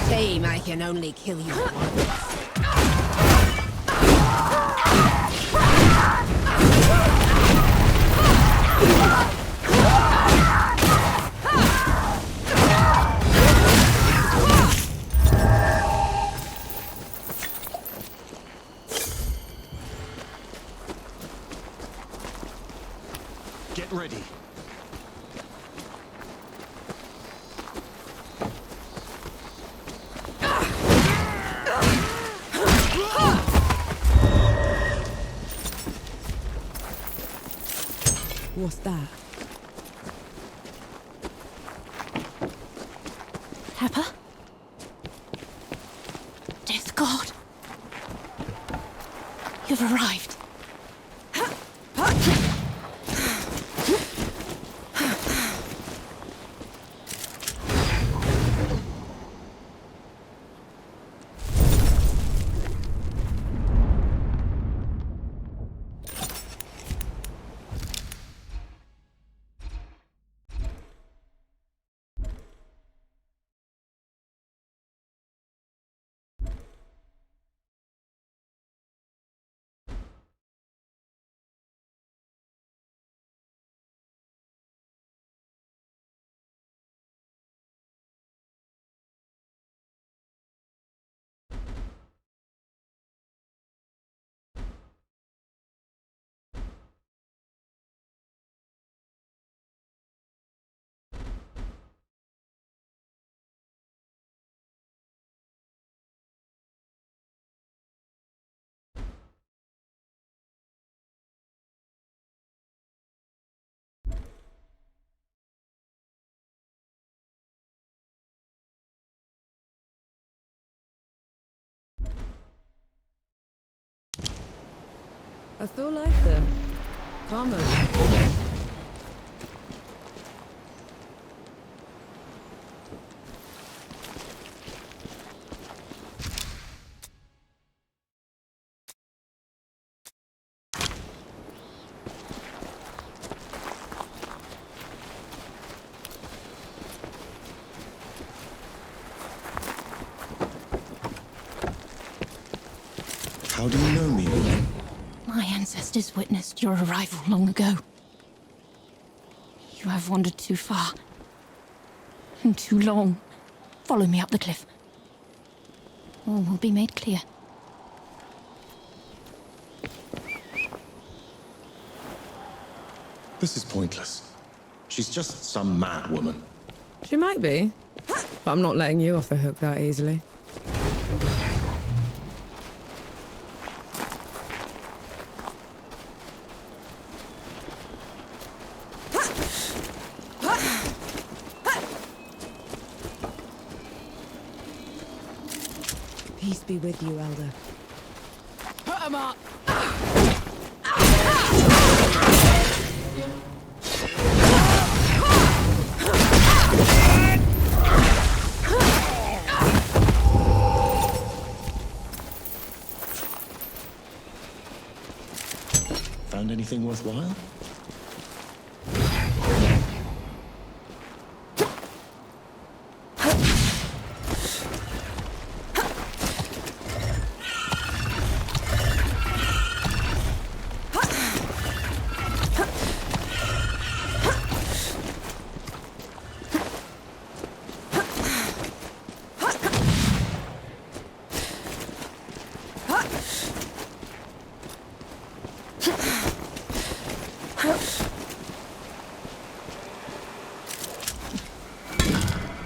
Shame I can only kill you once. Get ready. What's that? Pepper? Death God. You've arrived. I feel like the karma. How do you know me, woman? My ancestors witnessed your arrival long ago. You have wandered too far. And too long. Follow me up the cliff. All will be made clear. This is pointless. She's just some mad woman. She might be, but I'm not letting you off the hook that easily. Peace be with you, Elder. Put 'em up! Found anything worthwhile?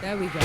There we go.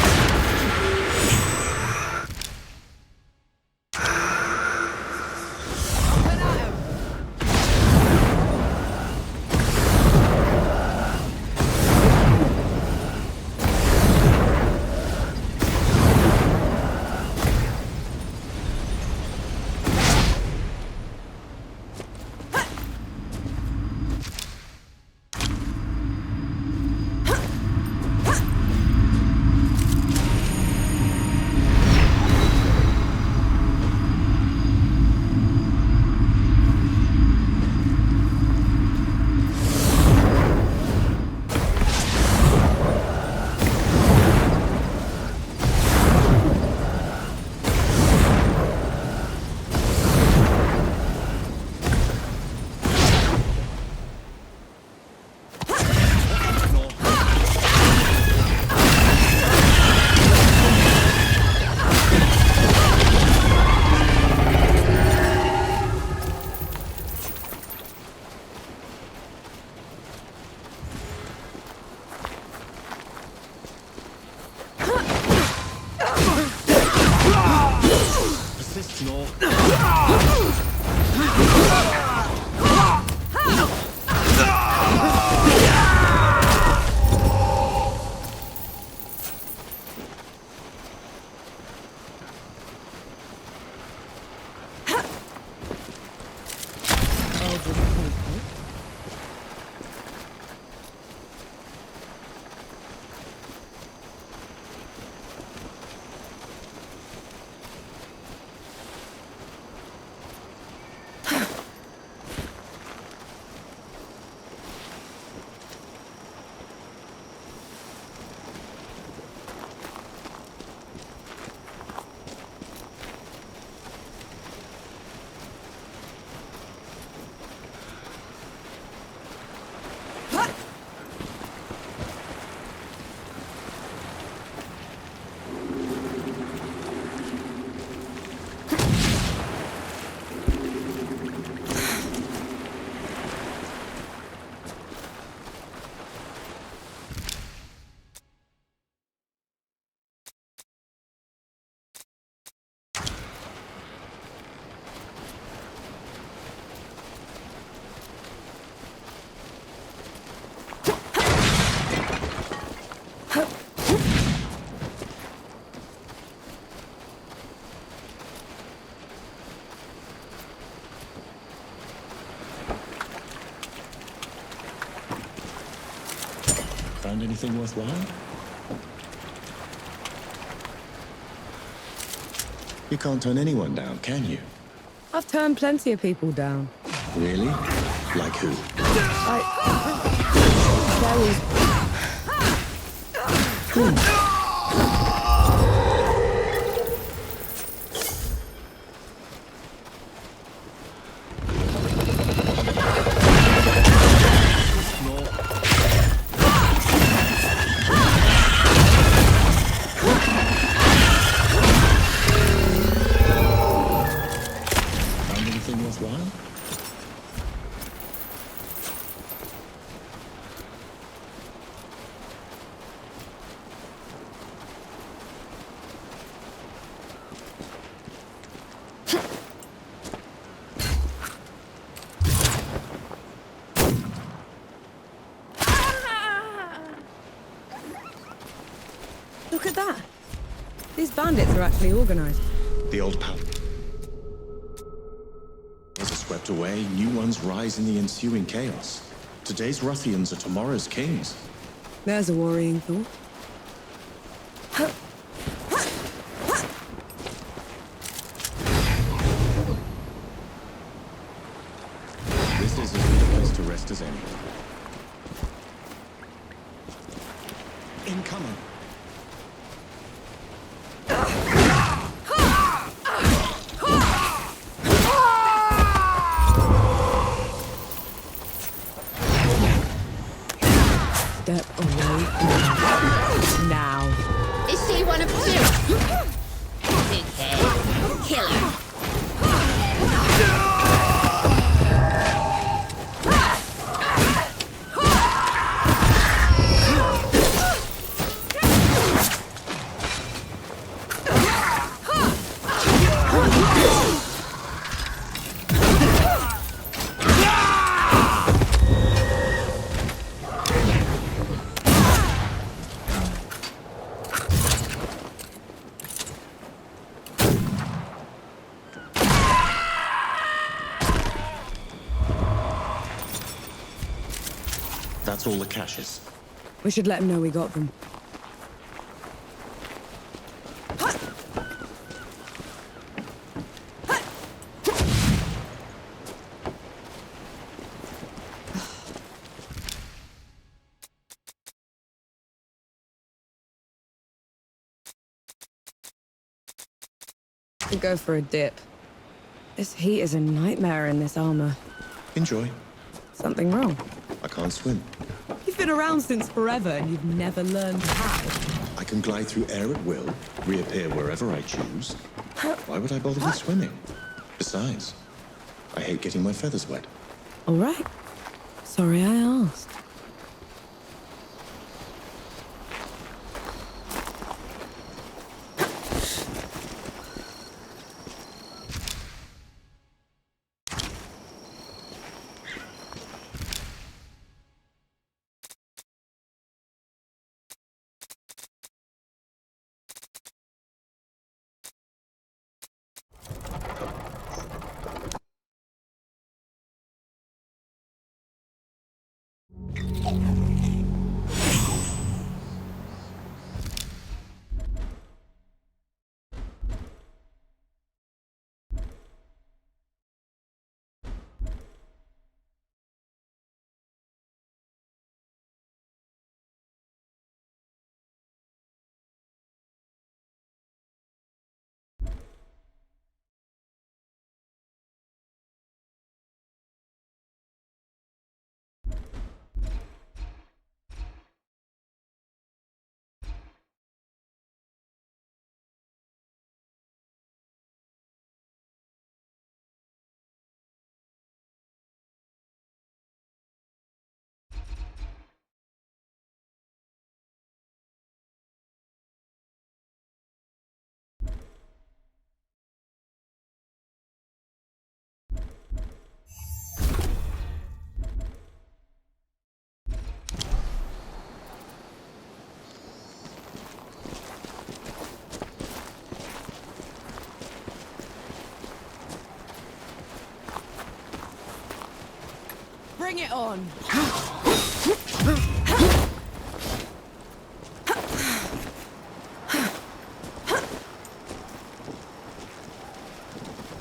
Found anything worthwhile? You can't turn anyone down, can you? I've turned plenty of people down. Really? Like who? There was... Found anything worthwhile? Look at that. These bandits are actually organized. The old power are swept away, new ones rise in the ensuing chaos. Today's ruffians are tomorrow's kings. There's a worrying thought. This is as good a place to rest as any. Incoming. Step away now. Is she one of two? Dickhead. Kill her. That's all the caches. We should let him know we got them. We go for a dip. This heat is a nightmare in this armor. Enjoy. Something wrong? I can't swim. You've been around since forever and you've never learned how. I can glide through air at will, reappear wherever I choose. Why would I bother with swimming? Besides, I hate getting my feathers wet. All right. Sorry I asked. Bring it on.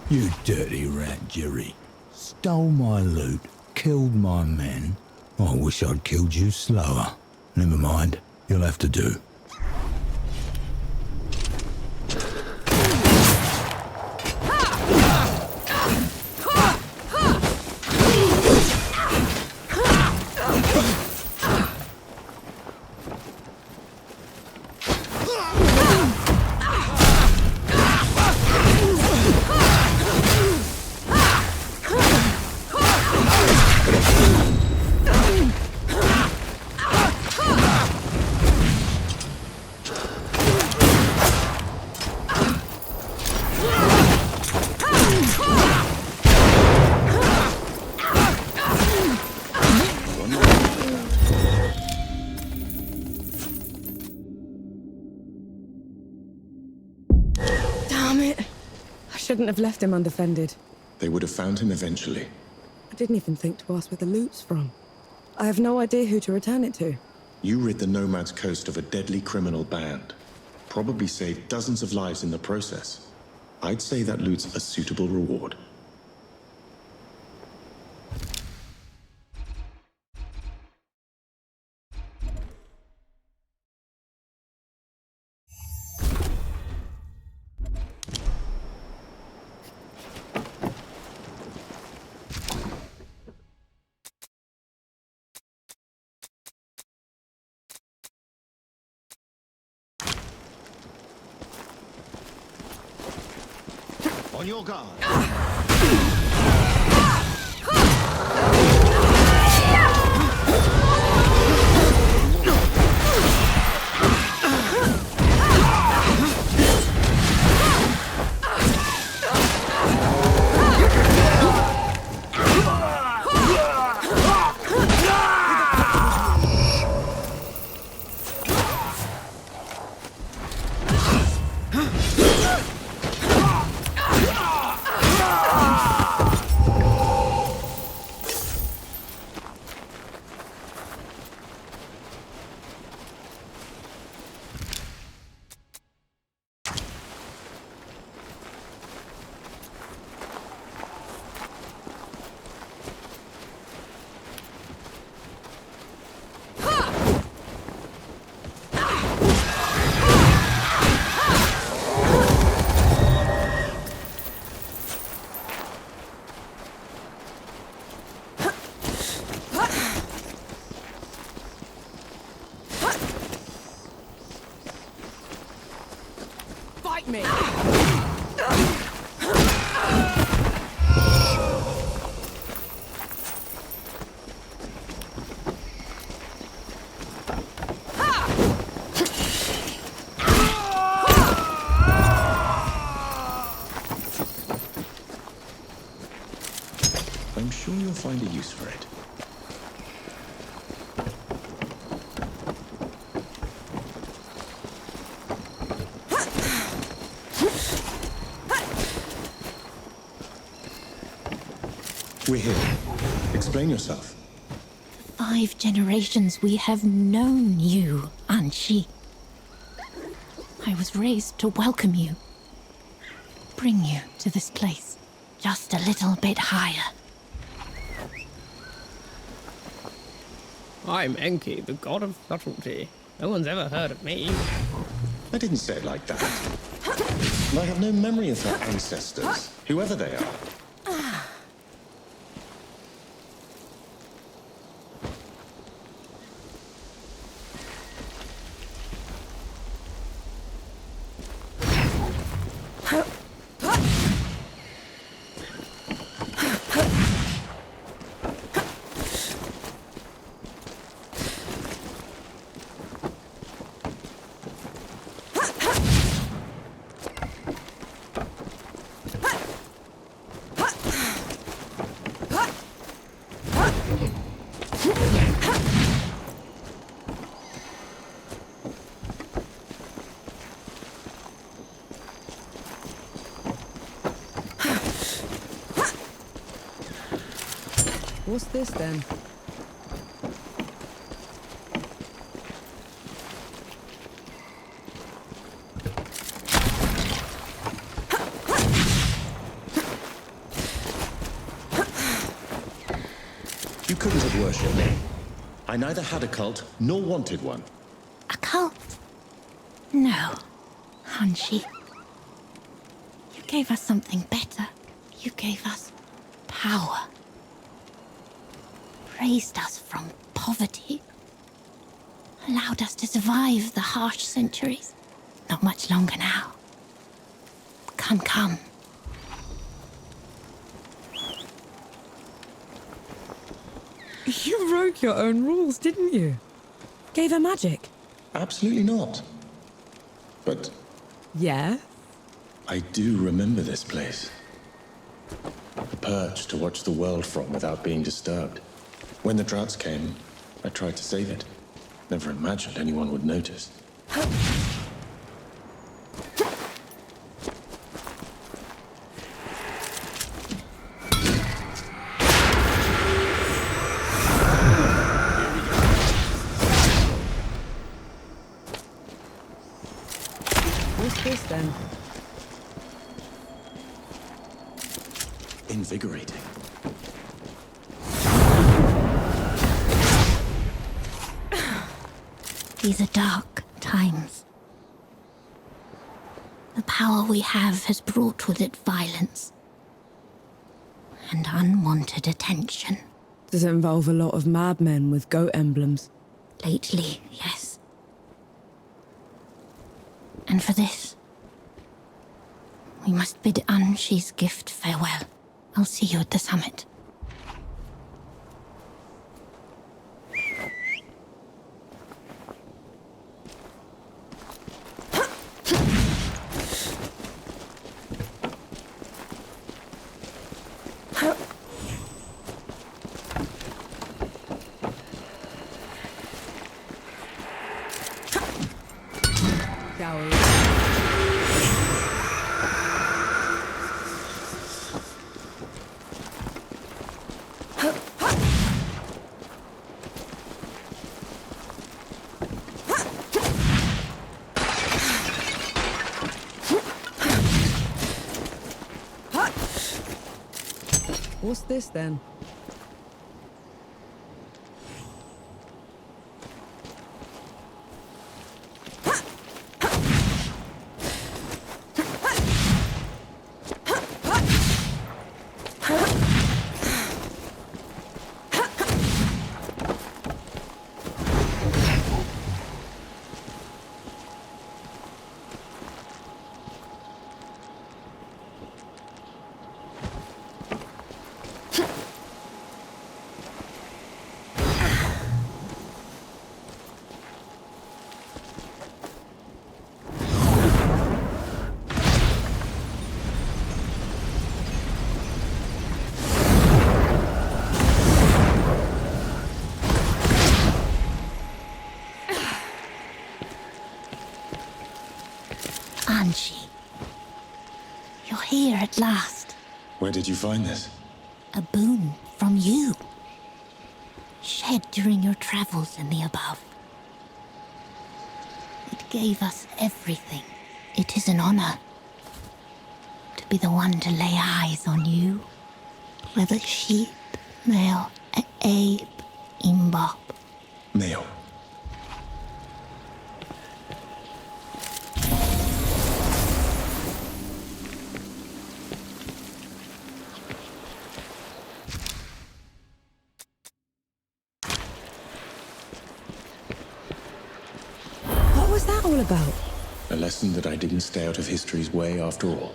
You dirty rat, Jerry. Stole my loot, killed my men. I wish I'd killed you slower. Never mind, you'll have to do. Shouldn't have left him undefended. They would have found him eventually. I didn't even think to ask where the loot's from. I have no idea who to return it to. You rid the Nomad's coast of a deadly criminal band. Probably saved dozens of lives in the process. I'd say that loot's a suitable reward. On your guard. Me. I'm sure you'll find a use for it. We're here. Explain yourself. 5 generations we have known you, Anshi. I was raised to welcome you. Bring you to this place. Just a little bit higher. I'm Enki, the god of subtlety. No one's ever heard of me. I didn't say it like that. And I have no memory of her ancestors, whoever they are. What's this then? couldn't have worshipped me. I neither had a cult nor wanted one. A cult? No, Hanshi. You gave us something better. You gave us power. Raised us from poverty. Allowed us to survive the harsh centuries. Not much longer now. Come, come. You wrote your own rules, didn't you? Gave her magic. Absolutely not. But Yeah? I do remember this place. A perch to watch the world from without being disturbed. When the droughts came, I tried to save it. Never imagined anyone would notice. What's this then? Invigorating. These are dark times. The power we have has brought with it violence and unwanted attention. Does it involve a lot of madmen with goat emblems? Lately, yes. And for this, we must bid Anshi's gift farewell. I'll see you at the summit. What's this then? Anshi, you're here at last. Where did you find this? A boon from you. Shed during your travels in the above. It gave us everything. It is an honor to be the one to lay eyes on you. Whether sheep, male, abe, imbop. Male. What was that all about? A lesson that I didn't stay out of history's way after all.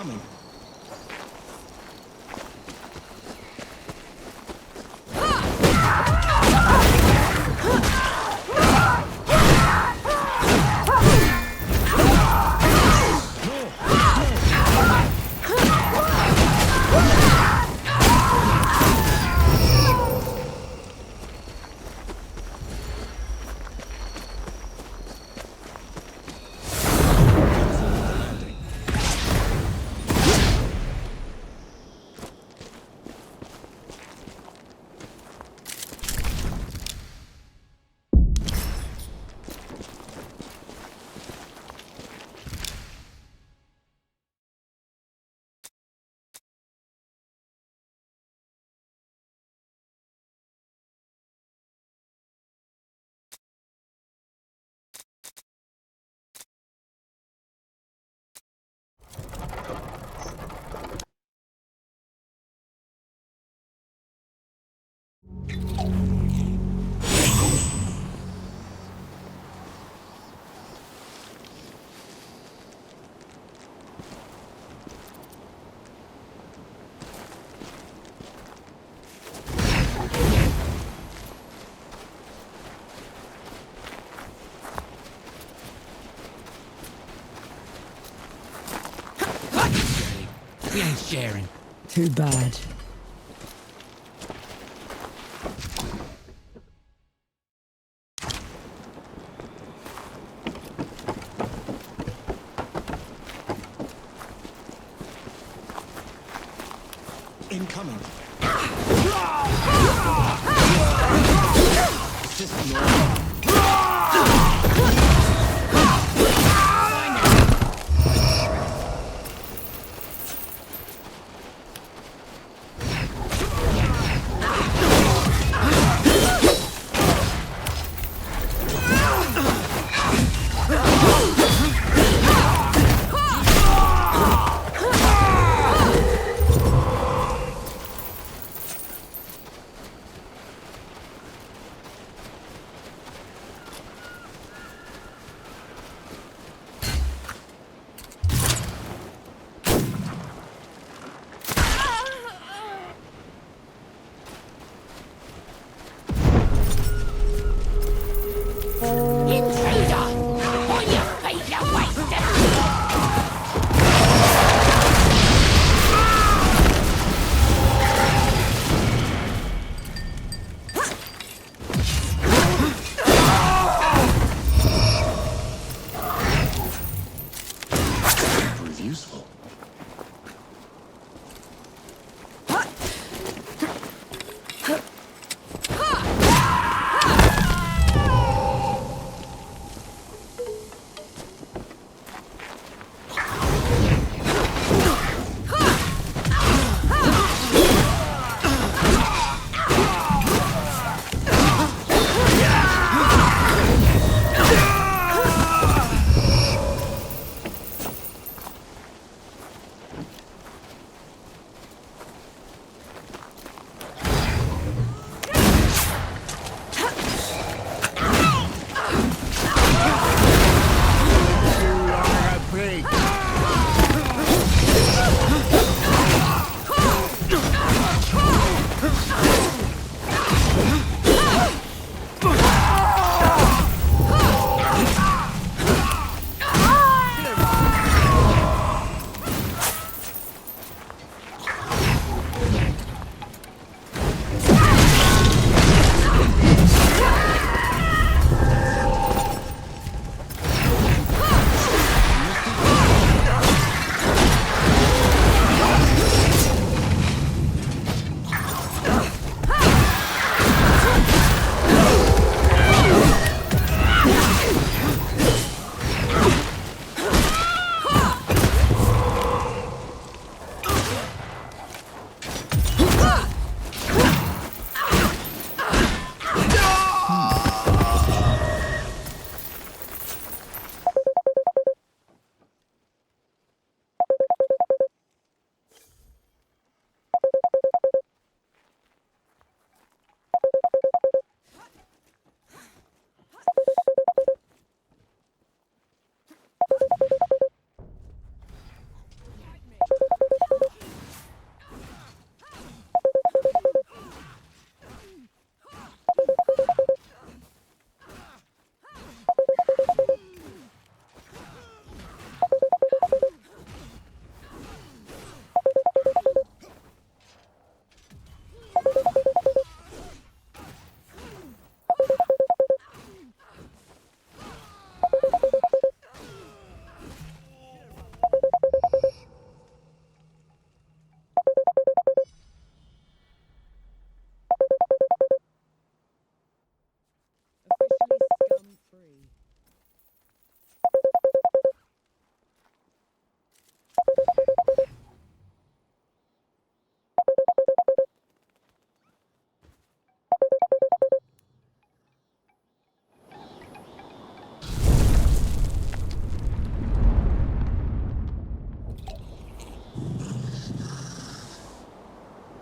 Incoming. We ain't sharing. Too bad. Incoming.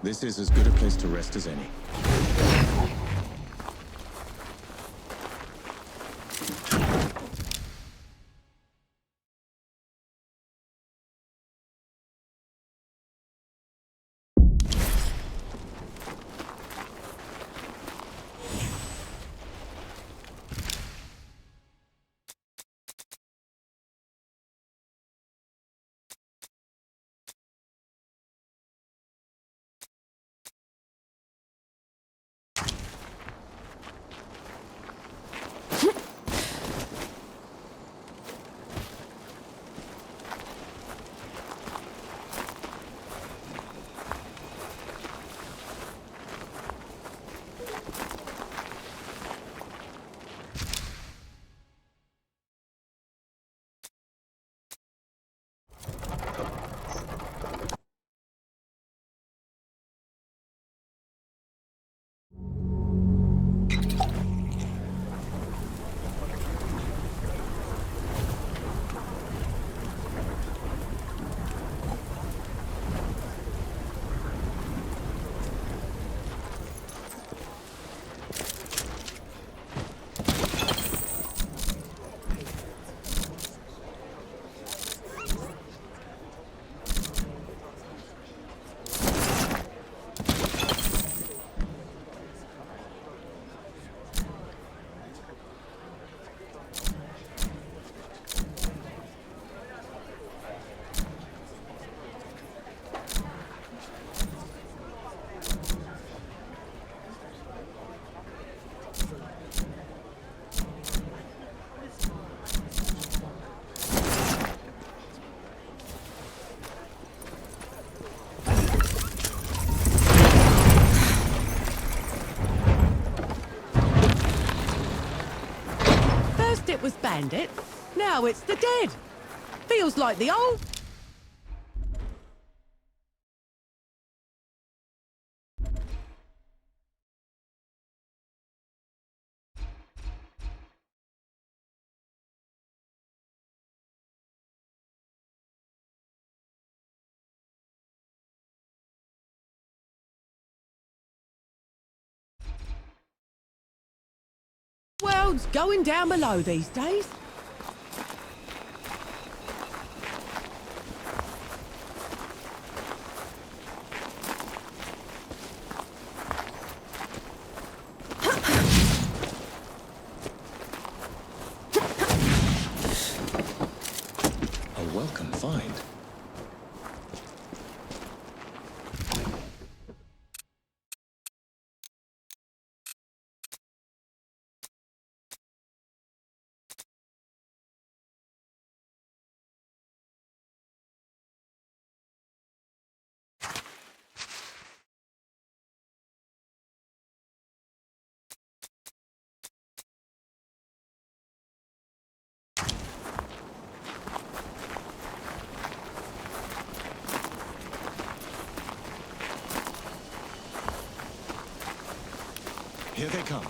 This is as good a place to rest as any. It was bandit, now it's the dead. Feels like the old... world's going down below these days. A welcome find. Here they come.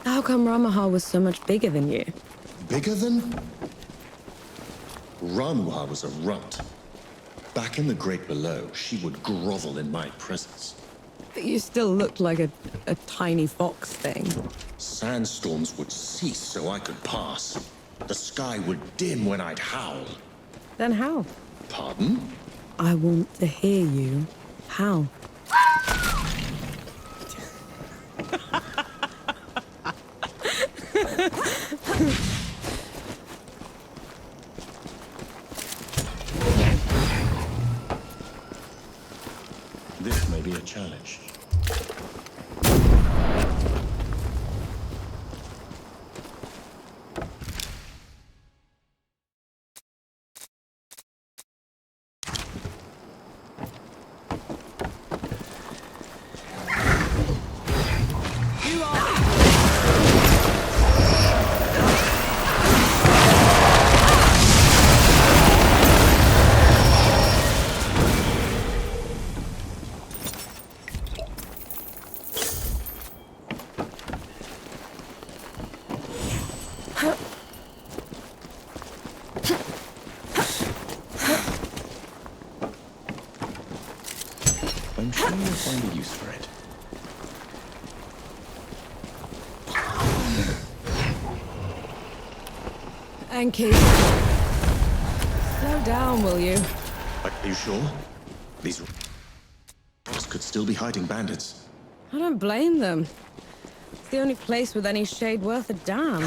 How come Ramahal was so much bigger than you? Bigger than? Ramuha was a runt. Back in the Great Below, she would grovel in my presence. But you still looked like a tiny fox thing. Sandstorms would cease so I could pass. The sky would dim when I'd howl. Then how? Pardon? I want to hear you. How? This may be a challenge. Enki. Slow down, will you? Are you sure? These rocks could still be hiding bandits. I don't blame them. It's the only place with any shade worth a damn.